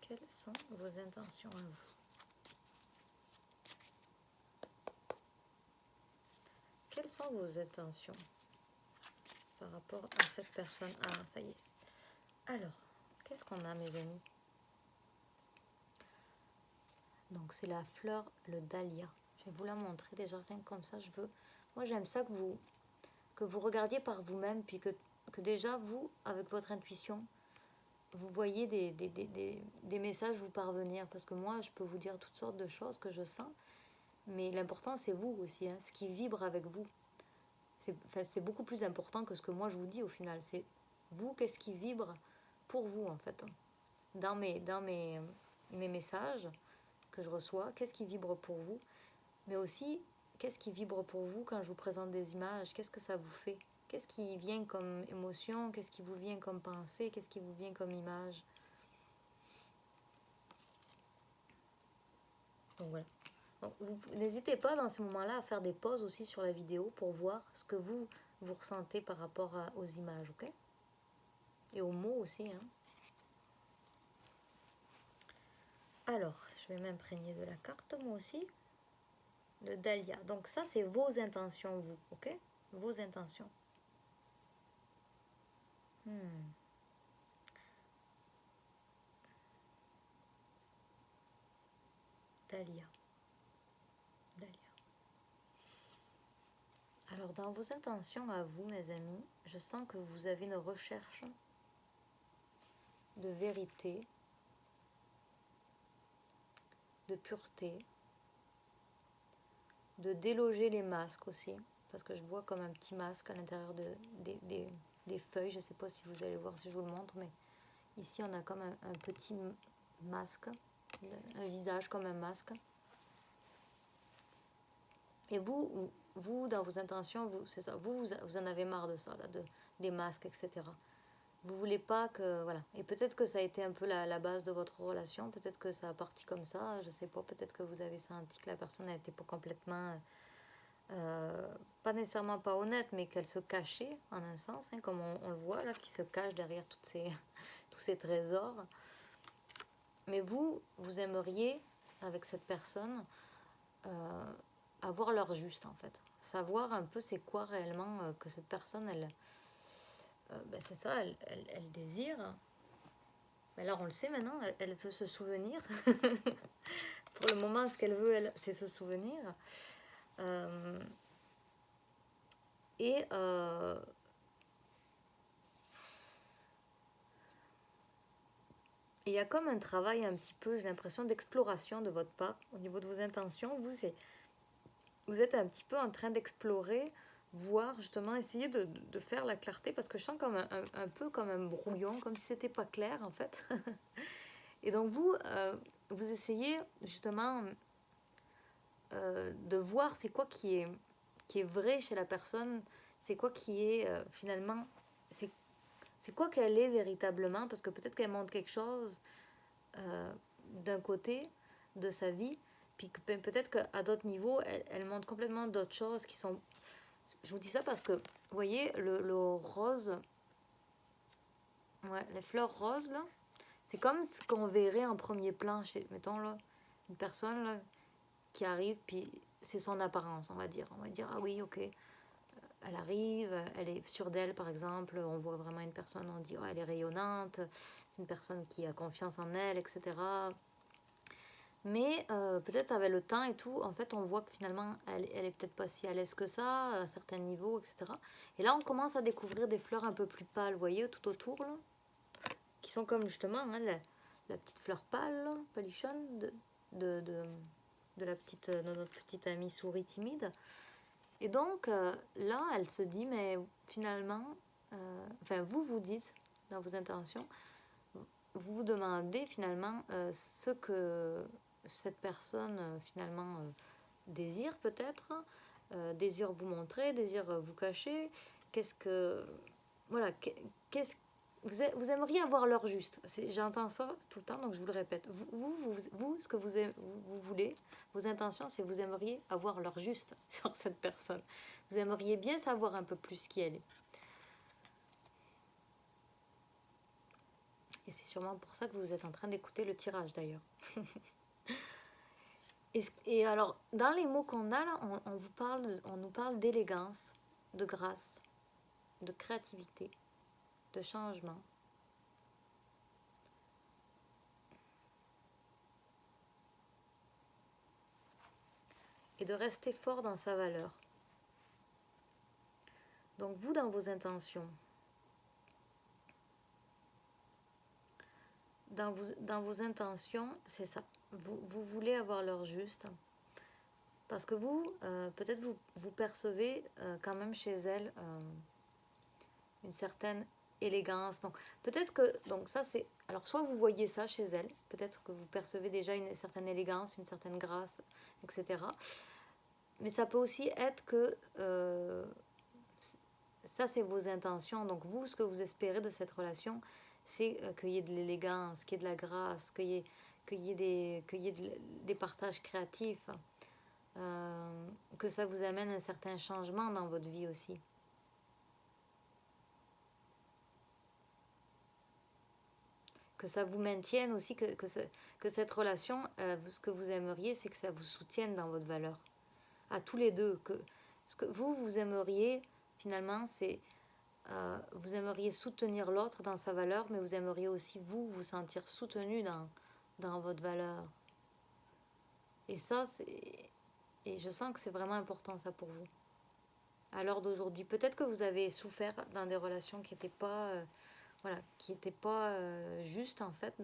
Quelles sont vos intentions à vous? Quelles sont vos intentions par rapport à cette personne? Ah, ça y est. Alors, qu'est-ce qu'on a, mes amis? Donc, c'est la fleur, le dahlia. Je vais vous la montrer déjà, rien que comme ça. Moi, j'aime ça que vous regardiez par vous-même, puis que déjà, vous, avec votre intuition, vous voyez des messages vous parvenir. Parce que moi, je peux vous dire toutes sortes de choses que je sens, mais l'important, c'est vous aussi, hein, ce qui vibre avec vous. C'est beaucoup plus important que ce que moi, je vous dis au final. C'est vous, qu'est-ce qui vibre pour vous, en fait. Dans mes messages que je reçois, qu'est-ce qui vibre pour vous, mais aussi, qu'est-ce qui vibre pour vous quand je vous présente des images, qu'est-ce que ça vous fait? Qu'est-ce qui vient comme émotion? Qu'est-ce qui vous vient comme pensée? Qu'est-ce qui vous vient comme image? Donc voilà. N'hésitez pas dans ces moments-là à faire des pauses aussi sur la vidéo pour voir ce que vous ressentez par rapport aux images, ok? Et aux mots aussi, hein. Alors, je vais m'imprégner de la carte moi aussi. Le dahlia. Donc ça, c'est vos intentions, vous, ok? Vos intentions. Dahlia. Dahlia. Alors, dans vos intentions à vous, mes amis, je sens que vous avez une recherche de vérité, de pureté, de déloger les masques aussi, parce que je vois comme un petit masque à l'intérieur des feuilles. Je ne sais pas si vous allez voir si je vous le montre, mais ici on a comme un petit masque, un visage comme un masque. Et vous, dans vos intentions, c'est ça, vous en avez marre de ça, là, des masques, etc. Vous voulez pas que, voilà. Et peut-être que ça a été un peu la base de votre relation, peut-être que ça a parti comme ça, je sais pas, peut-être que vous avez senti que la personne n'était pas complètement, pas nécessairement pas honnête, mais qu'elle se cachait, en un sens, hein, comme on le voit, là, qui se cache derrière tous ces trésors. Mais vous aimeriez, avec cette personne, avoir leur juste, en fait. Savoir un peu c'est quoi réellement que cette personne, elle, c'est ça, elle désire. Mais là, on le sait maintenant, elle veut se souvenir. Pour le moment, ce qu'elle veut, c'est se souvenir. Et il y a comme un travail un petit peu, j'ai l'impression, d'exploration de votre part au niveau de vos intentions. Vous êtes un petit peu en train d'explorer, voir justement, essayer de faire la clarté, parce que je sens comme un peu comme un brouillon, comme si c'était pas clair en fait. Et donc vous essayez justement de voir c'est quoi qui est vrai chez la personne, c'est quoi qui est finalement, c'est quoi qu'elle est véritablement, parce que peut-être qu'elle montre quelque chose d'un côté de sa vie, puis peut-être qu'à d'autres niveaux, elle montre complètement d'autres choses qui sont... Je vous dis ça parce que, vous voyez, le rose, ouais, les fleurs roses, là, c'est comme ce qu'on verrait en premier plan chez, mettons, là, une personne, là, qui arrive, puis c'est son apparence, on va dire. On va dire, ah oui, ok, elle arrive, elle est sûre d'elle, par exemple, on voit vraiment une personne, on dit, oh, elle est rayonnante, c'est une personne qui a confiance en elle, etc. Mais peut-être avec le temps et tout, en fait, on voit que finalement, elle est peut-être pas si à l'aise que ça, à certains niveaux, etc. Et là, on commence à découvrir des fleurs un peu plus pâles, vous voyez, tout autour, là, qui sont comme justement, hein, la petite fleur pâle, palichonne de notre petite amie souris timide. Et donc là, elle se dit, mais finalement, enfin vous dites dans vos intentions, vous vous demandez finalement ce que cette personne finalement désire peut-être, désire vous montrer, désire vous cacher. Qu'est-ce que voilà, qu'est-ce vous aimeriez avoir l'heure juste. J'entends ça tout le temps, donc je vous le répète. Vous ce que vous voulez, vos intentions, c'est vous aimeriez avoir l'heure juste sur cette personne. Vous aimeriez bien savoir un peu plus qui elle est. Et c'est sûrement pour ça que vous êtes en train d'écouter le tirage d'ailleurs. Et alors, dans les mots qu'on a là, on nous parle d'élégance, de grâce, de créativité, de changement. Et de rester fort dans sa valeur. Donc vous, dans vos intentions, dans vos intentions, c'est ça. Vous voulez avoir l'heure juste. Parce que vous, peut-être vous percevez quand même chez elle une certaine élégance. Donc peut-être que, donc ça c'est, alors soit vous voyez ça chez elle, peut-être que vous percevez déjà une certaine élégance, une certaine grâce, etc. Mais ça peut aussi être que ça c'est vos intentions. Donc vous, ce que vous espérez de cette relation, c'est qu'il y ait de l'élégance, qu'il y ait de la grâce, qu'il y ait des partages créatifs, que ça vous amène un certain changement dans votre vie aussi. Que ça vous maintienne aussi, que cette relation, ce que vous aimeriez, c'est que ça vous soutienne dans votre valeur. À tous les deux. Que ce que vous aimeriez, finalement, c'est... vous aimeriez soutenir l'autre dans sa valeur, mais vous aimeriez aussi, vous sentir soutenu dans votre valeur. Et ça, et je sens que c'est vraiment important, ça, pour vous. À l'heure d'aujourd'hui. Peut-être que vous avez souffert dans des relations qui n'étaient pas... voilà, qui n'était pas juste en fait,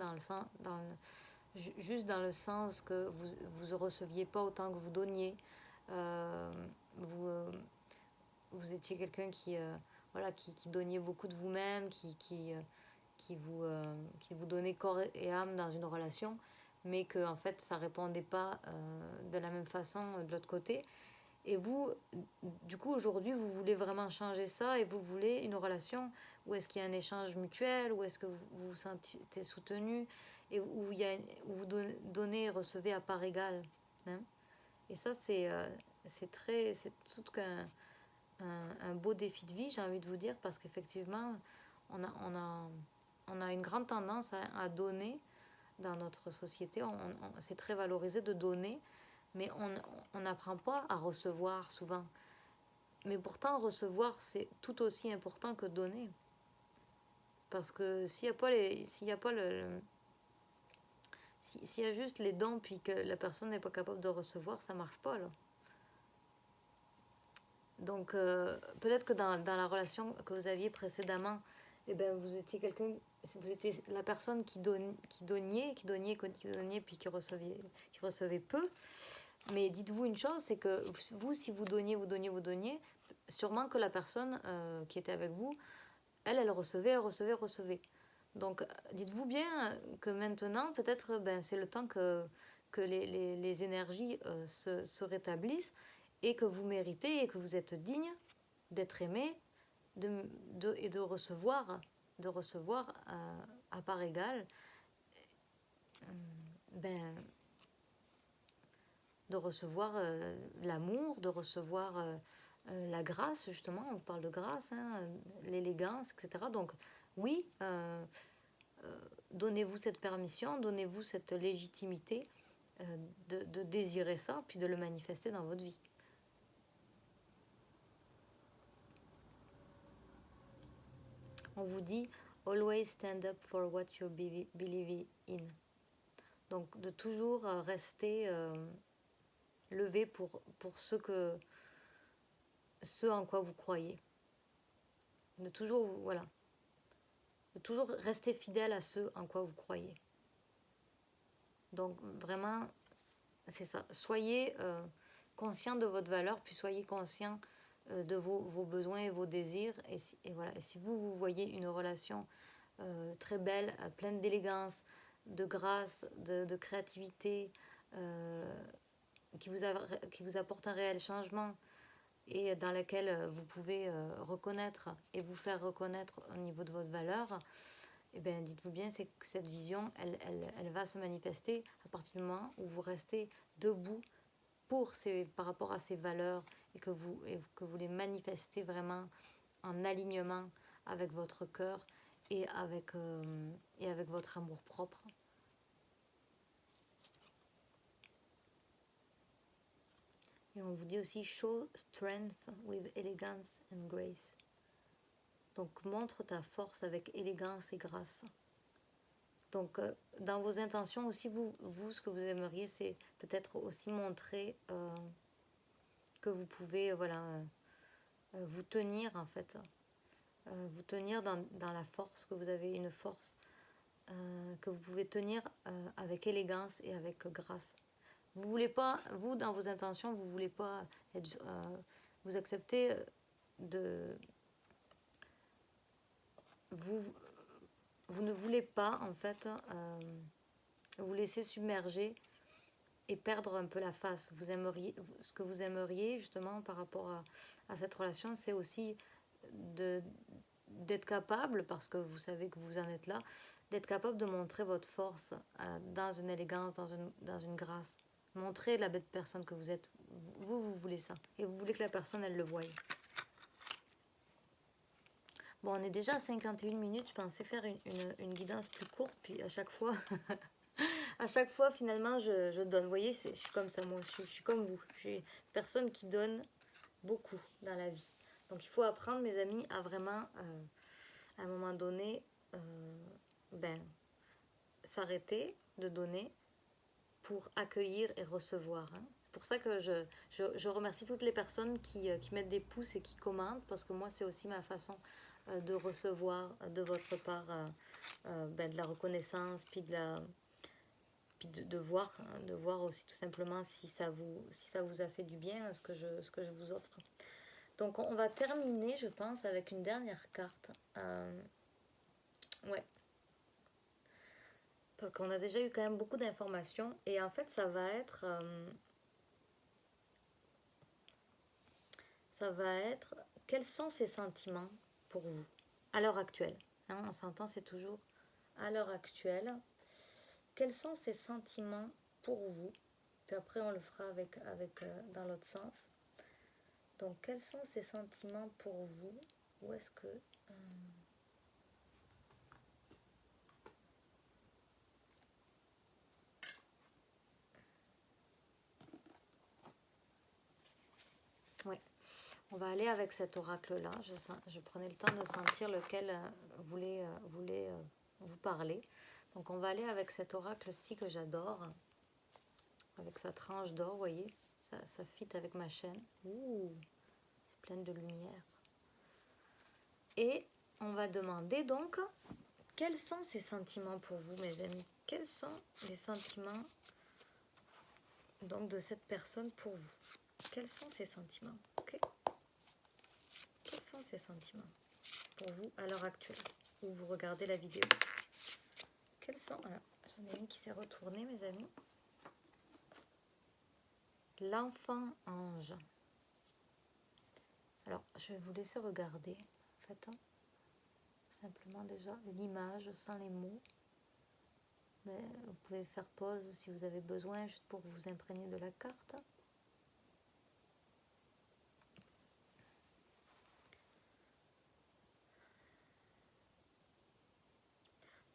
juste dans le sens que vous receviez pas autant que vous donniez. Euh, vous, euh, vous étiez quelqu'un voilà, qui donniez beaucoup de vous-même, qui vous donnait corps et âme dans une relation, mais que en fait ça répondait pas de la même façon de l'autre côté. Et vous, du coup, aujourd'hui, vous voulez vraiment changer ça et vous voulez une relation où est-ce qu'il y a un échange mutuel, où est-ce que vous vous sentez soutenu et où vous donnez et recevez à part égale. Hein. Et ça, c'est tout un beau défi de vie, j'ai envie de vous dire, parce qu'effectivement, on a une grande tendance à donner dans notre société. C'est très valorisé de donner, mais on n'apprend pas à recevoir souvent. Mais pourtant, recevoir, c'est tout aussi important que donner. Parce que s'il n'y a pas s'il y a juste les dons puis que la personne n'est pas capable de recevoir, ça marche pas là. Donc peut-être que dans la relation que vous aviez précédemment, eh ben, vous étiez la personne qui donnait puis qui recevait peu. Mais dites-vous une chose, c'est que vous, si vous donniez, sûrement que la personne qui était avec vous, elle recevait. Donc, dites-vous bien que maintenant, peut-être, ben, c'est le temps que les énergies se rétablissent et que vous méritez et que vous êtes digne d'être aimé et de recevoir à part égale, ben, de recevoir l'amour, de recevoir la grâce, justement, on parle de grâce, hein, l'élégance, etc. Donc, oui, donnez-vous cette permission, donnez-vous cette légitimité de désirer ça, puis de le manifester dans votre vie. On vous dit « Always stand up for what you believe in ». Donc, de toujours rester levé pour ce en quoi vous croyez. De toujours rester fidèle à ce en quoi vous croyez. Donc vraiment, c'est ça. Soyez conscient de votre valeur, puis soyez conscient de vos besoins et vos désirs. Et voilà. Et si vous voyez une relation très belle, pleine d'élégance, de grâce, de créativité, qui vous apporte un réel changement et dans laquelle vous pouvez reconnaître et vous faire reconnaître au niveau de votre valeur, eh bien, dites-vous bien, c'est que cette vision, elle va se manifester à partir du moment où vous restez debout par rapport à ces valeurs et que vous les manifestez vraiment en alignement avec votre cœur et avec votre amour propre. Et on vous dit aussi show strength with elegance and grace. Donc montre ta force avec élégance et grâce. Donc dans vos intentions aussi, vous ce que vous aimeriez, c'est peut-être aussi montrer que vous pouvez vous tenir en fait. Vous tenir dans la force, que vous avez une force que vous pouvez tenir avec élégance et avec grâce. Vous voulez pas, vous dans vos intentions, vous voulez pas vous acceptez de vous ne voulez pas en fait vous laisser submerger et perdre un peu la face. Ce que vous aimeriez justement par rapport à cette relation, c'est aussi d'être capable, parce que vous savez que vous en êtes là, d'être capable de montrer votre force dans une élégance, dans une grâce. Montrer la belle personne que vous êtes. Vous voulez ça. Et vous voulez que la personne, elle le voie. Bon, on est déjà à 51 minutes. Je pensais faire une guidance plus courte. Puis à chaque fois, finalement, je donne. Vous voyez, je suis comme ça, moi. Je suis comme vous. Je suis une personne qui donne beaucoup dans la vie. Donc il faut apprendre, mes amis, à vraiment, à un moment donné, s'arrêter de donner pour accueillir et recevoir. Hein. C'est pour ça que je remercie toutes les personnes qui mettent des pouces et qui commentent, parce que moi, c'est aussi ma façon de recevoir de votre part de la reconnaissance, puis de voir, hein, de voir aussi tout simplement si ça vous a fait du bien, ce que je vous offre. Donc on va terminer, je pense, avec une dernière carte. Ouais. Parce qu'on a déjà eu quand même beaucoup d'informations. Et en fait, ça va être quels sont ces sentiments pour vous à l'heure actuelle. Hein, on s'entend, c'est toujours à l'heure actuelle. Quels sont ces sentiments pour vous? Puis après, on le fera avec dans l'autre sens. Donc, quels sont ces sentiments pour vous? Où est-ce que... Oui, on va aller avec cet oracle-là. Je prenais le temps de sentir lequel voulait vous parler. Donc, on va aller avec cet oracle-ci que j'adore. Avec sa tranche d'or, vous voyez. Ça fit avec ma chaîne. Ouh, c'est plein de lumière. Et on va demander donc, quels sont ces sentiments pour vous, mes amis? Quels sont les sentiments donc de cette personne pour vous? Quels sont ces sentiments? Okay. Quels sont ces sentiments pour vous à l'heure actuelle où vous regardez la vidéo? Quels sont... Alors, j'en ai une qui s'est retournée, mes amis. L'enfant ange. Alors, je vais vous laisser regarder, en fait, hein, simplement déjà l'image sans les mots. Mais vous pouvez faire pause si vous avez besoin, juste pour vous imprégner de la carte.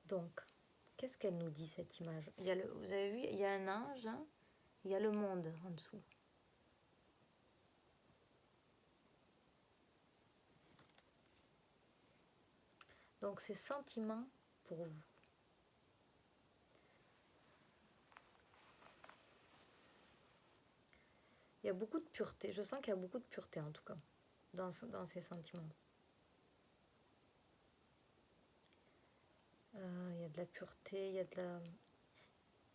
Donc, qu'est-ce qu'elle nous dit, cette image? Vous avez vu, il y a un ange, hein, il y a le monde en dessous. Donc, ces sentiments pour vous. Il y a beaucoup de pureté. Je sens qu'il y a beaucoup de pureté, en tout cas, dans ces sentiments. Il y a de la pureté, il y a de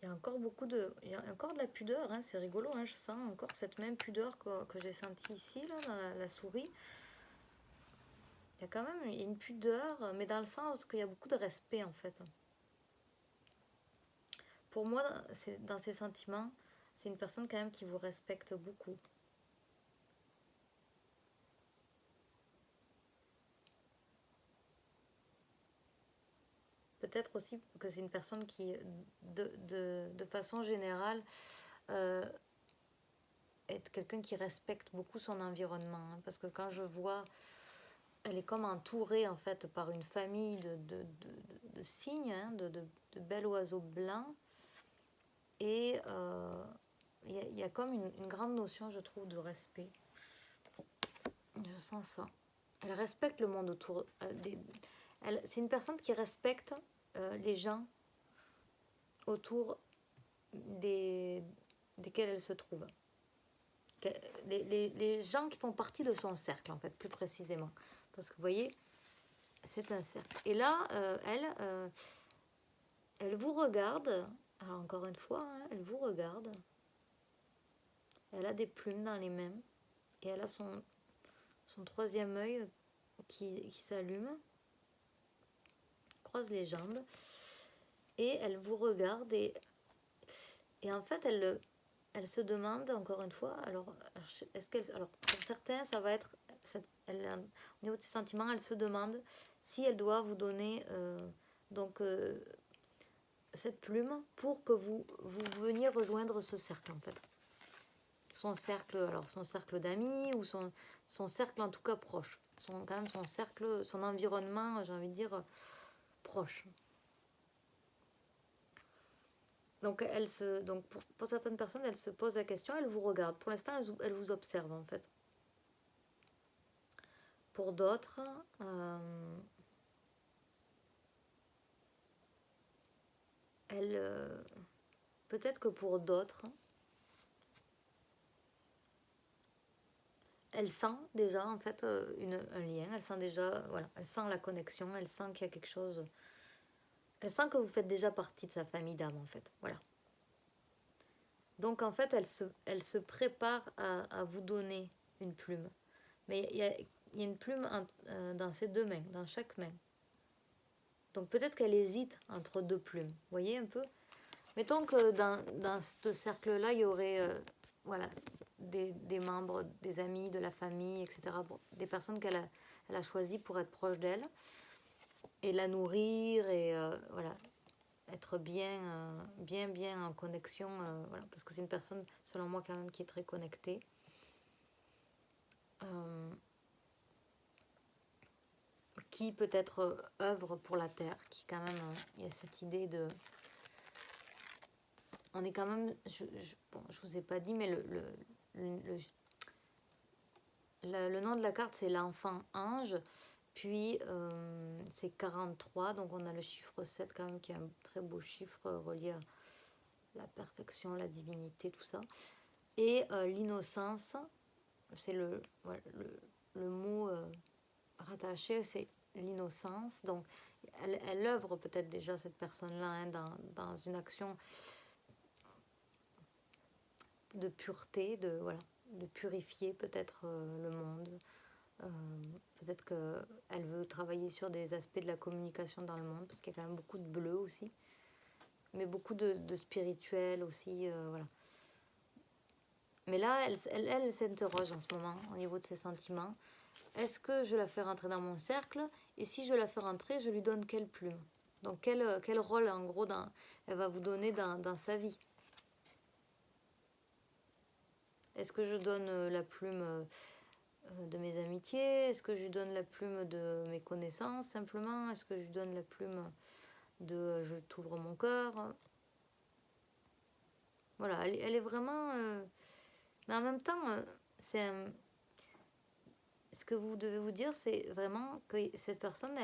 la... Il y a encore il y a encore de la pudeur, hein, c'est rigolo, hein, je sens encore cette même pudeur que j'ai sentie ici, là, dans la souris. Il y a quand même une pudeur, mais dans le sens qu'il y a beaucoup de respect, en fait. Pour moi, dans ses sentiments, c'est une personne quand même qui vous respecte beaucoup. Peut-être aussi que c'est une personne qui, de façon générale, euh, est quelqu'un qui respecte beaucoup son environnement, hein, parce que quand je vois, elle est comme entourée en fait par une famille de cygnes, hein, de bels oiseaux blancs, et il y a comme une grande notion, je trouve, de respect. Je sens ça. Elle respecte le monde autour. C'est une personne qui respecte les gens autour desquels elle se trouve. Les gens qui font partie de son cercle, en fait, plus précisément. Parce que vous voyez, c'est un cercle. Et là, elle vous regarde. Alors, encore une fois, hein, elle vous regarde. Elle a des plumes dans les mains. Et elle a son troisième œil qui s'allume. Croise les jambes. Et elle vous regarde. Et en fait, elle se demande, encore une fois, alors pour certains, ça va être, au niveau de ses sentiments, elle se demande si elle doit vous donner cette plume pour que vous veniez rejoindre ce cercle, en fait. Son cercle d'amis ou son cercle en tout cas proche. Quand même son cercle, son environnement, j'ai envie de dire, proche. Donc, pour certaines personnes, elle se pose la question, elle vous regarde. Pour l'instant, elle vous observe, en fait. Pour d'autres, peut-être que pour d'autres, elle sent déjà, en fait, un lien. Elle sent déjà, voilà, elle sent la connexion. Elle sent qu'il y a quelque chose. Elle sent que vous faites déjà partie de sa famille d'âme, en fait. Voilà. Donc, en fait, elle se prépare à vous donner une plume. Mais il y a une plume dans ses deux mains, dans chaque main. Donc, peut-être qu'elle hésite entre deux plumes. Vous voyez un peu? Mettons que dans ce cercle-là, il y aurait voilà, des membres, des amis, de la famille, etc. Bon, des personnes elle a choisies pour être proche d'elle et la nourrir et voilà, être bien en connexion, voilà, parce que c'est une personne, selon moi, quand même, qui est très connectée. Qui peut-être œuvre pour la Terre, qui quand même, il y a cette idée de... On est quand même, bon, je vous ai pas dit, mais le nom de la carte, c'est l'enfant ange, puis c'est 43, donc on a le chiffre 7 quand même, qui est un très beau chiffre relié à la perfection, la divinité, tout ça. Et l'innocence, c'est le mot rattaché, c'est l'innocence. Donc, elle œuvre peut-être déjà, cette personne-là, hein, dans une action de pureté, de purifier peut-être le monde. Peut-être qu'elle veut travailler sur des aspects de la communication dans le monde, parce qu'il y a quand même beaucoup de bleu aussi, mais beaucoup de spirituel aussi, voilà. Mais là, elle s'interroge en ce moment au niveau de ses sentiments. Est-ce que je la fais rentrer dans mon cercle? Et si je la fais rentrer, je lui donne quelle plume? Donc quel rôle, en gros, elle va vous donner dans sa vie? Est-ce que je donne la plume de mes amitiés? Est-ce que je lui donne la plume de mes connaissances, simplement? Est-ce que je lui donne la plume de je t'ouvre mon cœur? Voilà, elle est vraiment... mais en même temps, ce que vous devez vous dire, c'est vraiment que cette personne,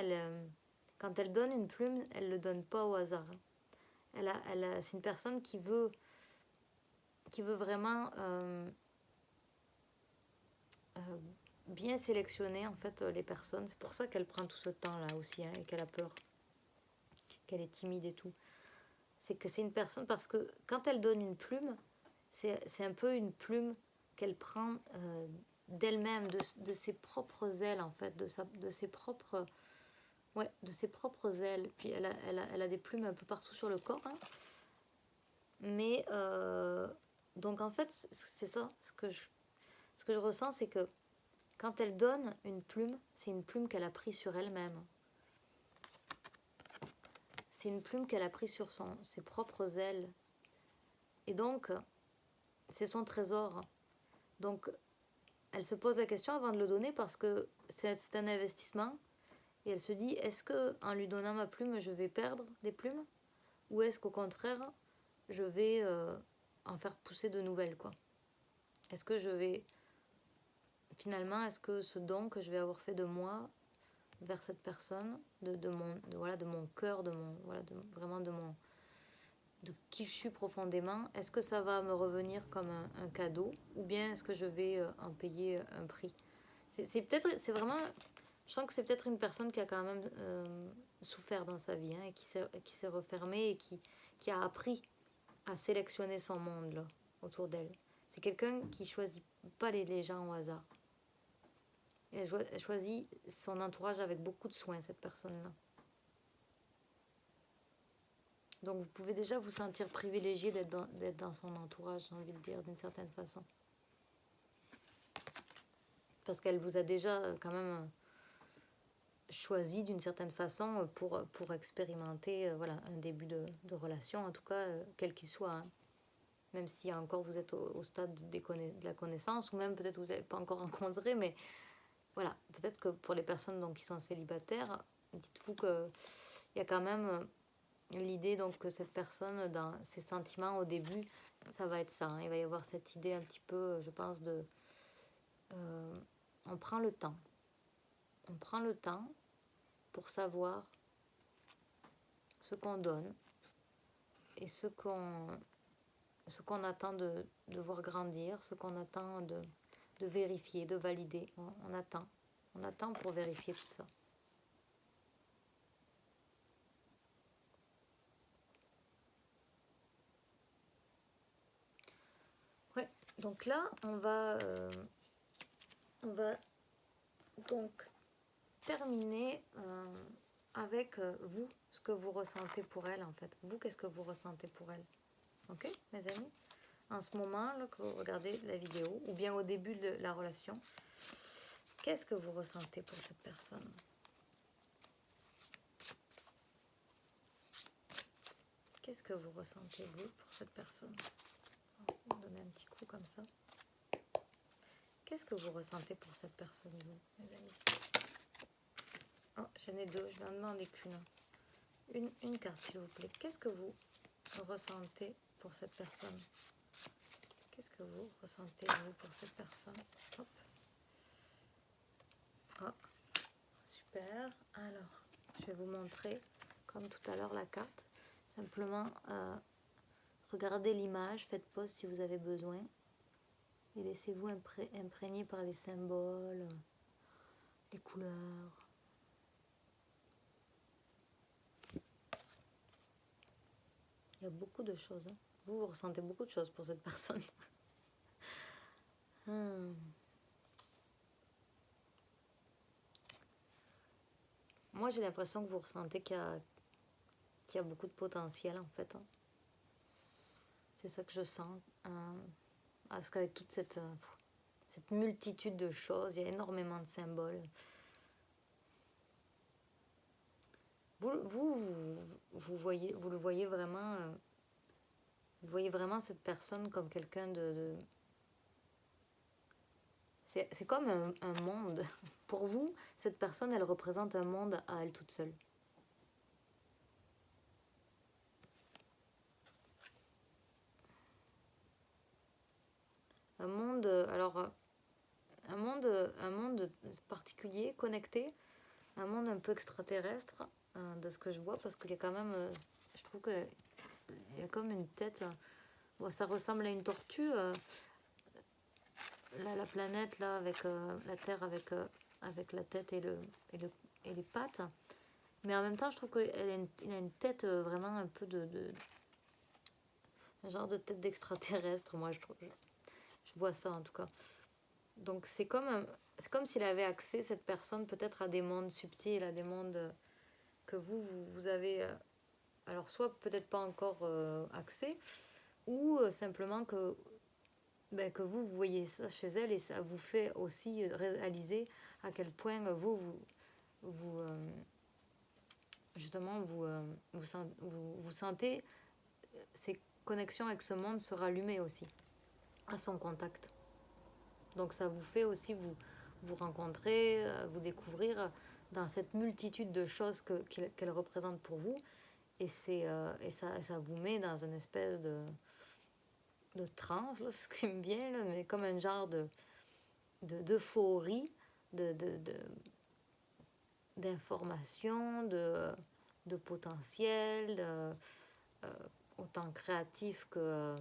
quand elle donne une plume, elle ne le donne pas au hasard. C'est une personne qui veut vraiment bien sélectionner en fait les personnes. C'est pour ça qu'elle prend tout ce temps là aussi, hein, et qu'elle a peur, qu'elle est timide et tout. c'est que c'est une personne, parce que quand elle donne une plume, c'est un peu une plume qu'elle prend d'elle-même, de ses propres ailes en fait, de ses propres, ouais, de ses propres ailes. Puis elle a des plumes un peu partout sur le corps, hein. Mais donc en fait, c'est ça, ce que je ressens, c'est que quand elle donne une plume, c'est une plume qu'elle a prise sur elle-même. C'est une plume qu'elle a prise sur ses propres ailes. Et donc, c'est son trésor. Donc, elle se pose la question avant de le donner parce que c'est un investissement. Et elle se dit, est-ce que en lui donnant ma plume, je vais perdre des plumes? Ou est-ce qu'au contraire, je vais en faire pousser de nouvelles, quoi? Est-ce que je vais... Finalement, est-ce que ce don que je vais avoir fait de moi vers cette personne, voilà, de mon cœur, voilà, vraiment de qui je suis profondément, est-ce que ça va me revenir comme un cadeau ou bien est-ce que je vais en payer un prix? C'est vraiment, je sens que c'est peut-être une personne qui a quand même souffert dans sa vie, hein, et qui s'est refermée et qui a appris à sélectionner son monde là, autour d'elle. C'est quelqu'un qui choisit pas les gens au hasard. Elle choisit son entourage avec beaucoup de soin, cette personne-là. Donc vous pouvez déjà vous sentir privilégié d'être dans son entourage, j'ai envie de dire, d'une certaine façon. Parce qu'elle vous a déjà quand même choisi d'une certaine façon pour expérimenter voilà, un début de relation, en tout cas, quel qu'il soit. Hein. Même si encore vous êtes au stade de la connaissance, ou même peut-être vous n'avez pas encore rencontré, mais voilà, peut-être que pour les personnes donc, qui sont célibataires, dites-vous qu'il y a quand même l'idée donc que cette personne, dans ses sentiments au début, ça va être ça. Hein. Il va y avoir cette idée un petit peu, je pense, de... on prend le temps. On prend le temps pour savoir ce qu'on donne et ce qu'on attend de voir grandir, ce qu'on attend de vérifier, de valider. On attend. On attend pour vérifier tout ça. Ouais, donc là, on va donc terminer avec vous, ce que vous ressentez pour elle en fait. Vous, qu'est-ce que vous ressentez pour elle? Ok, mes amis? En ce moment, là, que vous regardez la vidéo, ou bien au début de la relation, qu'est-ce que vous ressentez pour cette personne? Qu'est-ce que vous ressentez, vous, pour cette personne? On va donner un petit coup comme ça. Qu'est-ce que vous ressentez pour cette personne, vous, mes amis? Oh, j'en ai deux, je vais en demander qu'une. Une carte, s'il vous plaît. Qu'est-ce que vous ressentez pour cette personne? Qu'est-ce que vous ressentez, vous, pour cette personne? Hop. Oh, super. Alors, je vais vous montrer, comme tout à l'heure, la carte. Simplement, regardez l'image, faites pause si vous avez besoin. Et laissez-vous imprégner par les symboles, les couleurs. Il y a beaucoup de choses. Hein. Vous ressentez beaucoup de choses pour cette personne. Moi, j'ai l'impression que vous ressentez qu'il y a beaucoup de potentiel, en fait. Hein. C'est ça que je sens. Parce qu'avec toute cette multitude de choses, il y a énormément de symboles. Vous le voyez vraiment... vous voyez vraiment cette personne comme quelqu'un de... C'est comme un monde. Pour vous, cette personne, elle représente un monde à elle toute seule. Un monde, alors, un monde particulier, connecté, un monde un peu extraterrestre, de ce que je vois, parce qu'il y a quand même, je trouve qu'il y a comme une tête, bon, ça ressemble à une tortue, là, la planète, là, avec la Terre, avec la tête et les pattes. Mais en même temps, je trouve qu'il a une tête vraiment un peu un genre de tête d'extraterrestre, moi je vois ça en tout cas. Donc c'est comme s'il avait accès, cette personne, peut-être à des mondes subtils, à des mondes que vous avez, alors soit peut-être pas encore accès, ou simplement que vous voyez ça chez elle et ça vous fait aussi réaliser à quel point vous justement, vous sentez ces connexions avec ce monde se rallumer aussi, à son contact. Donc ça vous fait aussi vous rencontrer, vous découvrir dans cette multitude de choses qu'elle représente pour vous. Et ça vous met dans une espèce de transe, là, ce qui me vient, là, mais comme un genre d'euphorie, d'information, de potentiel, autant créatif que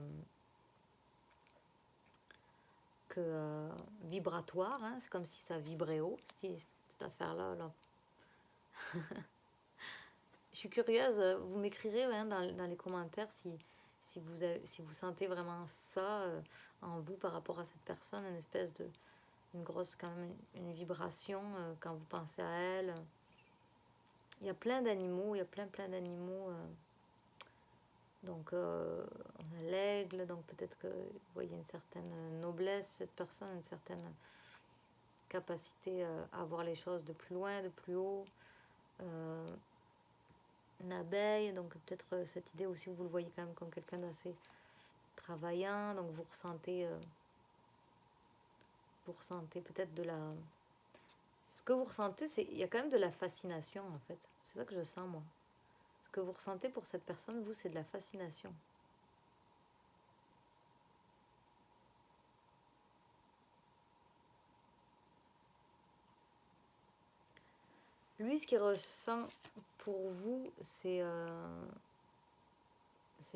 vibratoire. Hein. C'est comme si ça vibrait haut, cette affaire-là. Là. Je suis curieuse, vous m'écrirez hein, dans les commentaires si vous sentez vraiment ça en vous par rapport à cette personne, une espèce de une grosse quand même une vibration quand vous pensez à elle. Il y a plein d'animaux, il y a plein d'animaux. Donc on a l'aigle, donc peut-être que vous voyez une certaine noblesse, cette personne, une certaine capacité à voir les choses de plus loin, de plus haut. Une abeille, donc peut-être cette idée aussi, vous le voyez quand même comme quelqu'un d'assez travaillant, donc vous ressentez peut-être de la... Ce que vous ressentez, il y a quand même de la fascination en fait. C'est ça que je sens moi. Ce que vous ressentez pour cette personne, vous, c'est de la fascination. Lui, ce qu'il ressent pour vous, c'est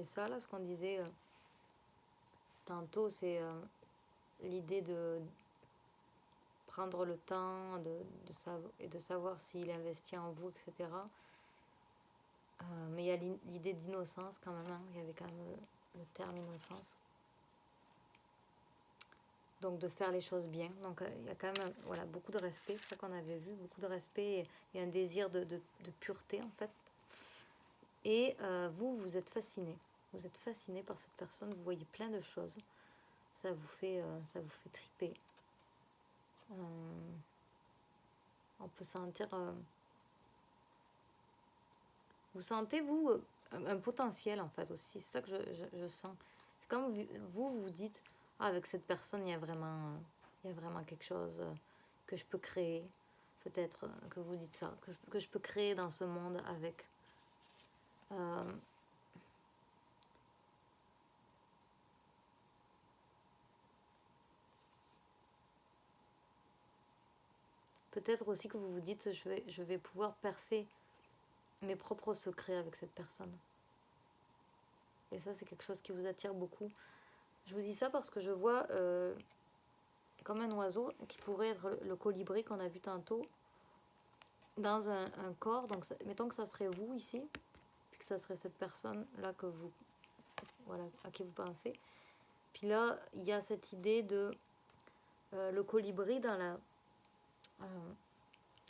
ça, là, ce qu'on disait tantôt, c'est l'idée de prendre le temps et de savoir s'il investit en vous, etc. Mais il y a l'idée d'innocence quand même, hein. Il y avait quand même le terme innocence. Donc de faire les choses bien. Donc il y a quand même voilà, beaucoup de respect, c'est ça qu'on avait vu, beaucoup de respect et un désir de pureté en fait. Et vous êtes fasciné. Vous êtes fasciné par cette personne, vous voyez plein de choses. Ça vous fait triper. On peut sentir... vous sentez, vous, un potentiel en fait aussi. C'est ça que je sens. C'est comme vous dites, ah, avec cette personne, il y a vraiment quelque chose que je peux créer. Peut-être que vous dites ça, que je peux créer dans ce monde avec. Peut-être aussi que vous vous dites, je vais pouvoir percer mes propres secrets avec cette personne. Et ça, c'est quelque chose qui vous attire beaucoup. Je vous dis ça parce que je vois comme un oiseau qui pourrait être le colibri qu'on a vu tantôt dans un corps. Donc, mettons que ça serait vous ici, puis que ça serait cette personne-là voilà, à qui vous pensez. Puis là, il y a cette idée de le colibri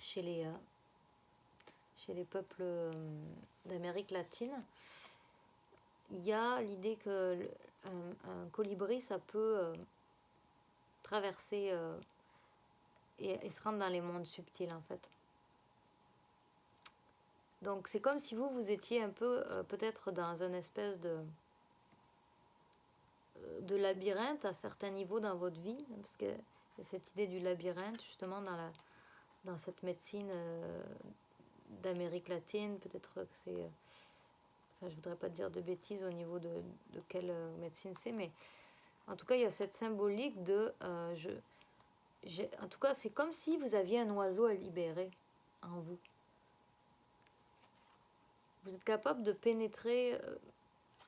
chez les peuples d'Amérique latine. Il y a l'idée que un colibri, ça peut traverser et se rendre dans les mondes subtils en fait. Donc c'est comme si vous étiez un peu peut-être dans une espèce de labyrinthe à certains niveaux dans votre vie, parce que cette idée du labyrinthe justement dans cette médecine d'Amérique latine, peut-être que c'est... enfin je voudrais pas dire de bêtises au niveau de quelle médecine c'est, mais en tout cas il y a cette symbolique de... en tout cas c'est comme si vous aviez un oiseau à libérer en vous. Vous êtes capable de pénétrer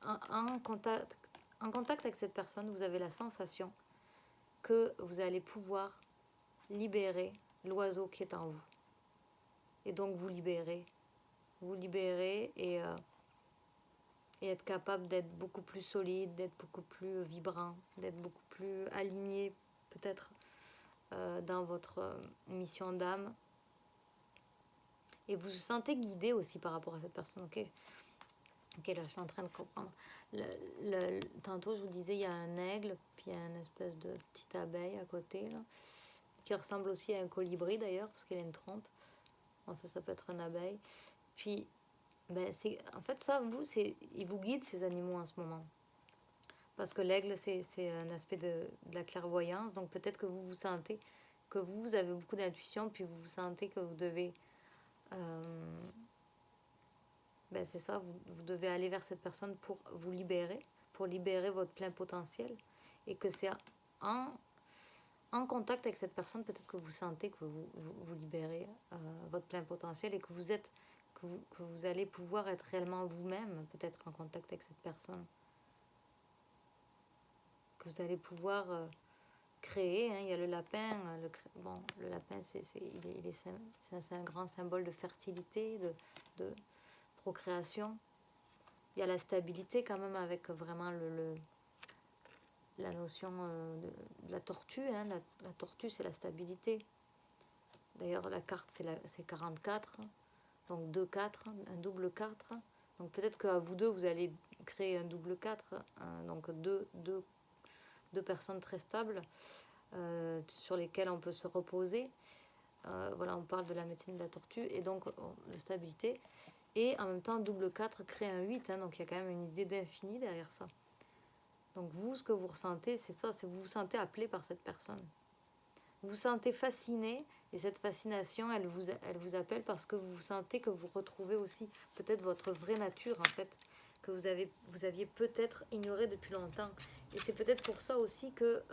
en contact avec cette personne, vous avez la sensation que vous allez pouvoir libérer l'oiseau qui est en vous. Et donc vous libérez et être capable d'être beaucoup plus solide, d'être beaucoup plus vibrant, d'être beaucoup plus aligné peut-être dans votre mission d'âme. Et vous vous sentez guidé aussi par rapport à cette personne. Ok, là je suis en train de comprendre. Tantôt je vous disais, il y a un aigle, puis il y a une espèce de petite abeille à côté, là, qui ressemble aussi à un colibri d'ailleurs, parce qu'elle a une trompe. Enfin, ça peut être une abeille. Puis, en fait, ça, ils vous guident, ces animaux, en ce moment. Parce que l'aigle, c'est un aspect de la clairvoyance. Donc, peut-être que vous vous sentez, que vous avez beaucoup d'intuition, puis vous vous sentez que vous devez... c'est ça, vous devez aller vers cette personne pour vous libérer, pour libérer votre plein potentiel. Et que c'est en contact avec cette personne, peut-être que vous sentez que vous libérez votre plein potentiel et que vous allez pouvoir être réellement vous-même, peut-être en contact avec cette personne. Que vous allez pouvoir créer. Hein. Il y a le lapin. Le lapin, c'est un grand symbole de fertilité, de procréation. Il y a la stabilité quand même avec vraiment la notion de la tortue. Hein. La tortue, c'est la stabilité. D'ailleurs, la carte, c'est 44. Donc 2-4, un double 4. Donc peut-être qu'à vous deux, vous allez créer un double 4. Donc deux personnes très stables sur lesquelles on peut se reposer. Voilà, on parle de la médecine de la tortue et donc de stabilité. Et en même temps, double 4 crée un 8. Hein, donc il y a quand même une idée d'infini derrière ça. Donc vous, ce que vous ressentez, c'est ça, c'est vous vous sentez appelé par cette personne. Vous vous sentez fasciné et cette fascination, elle vous appelle parce que vous sentez que vous retrouvez aussi peut-être votre vraie nature en fait, que vous aviez peut-être ignoré depuis longtemps. Et c'est peut-être pour ça aussi que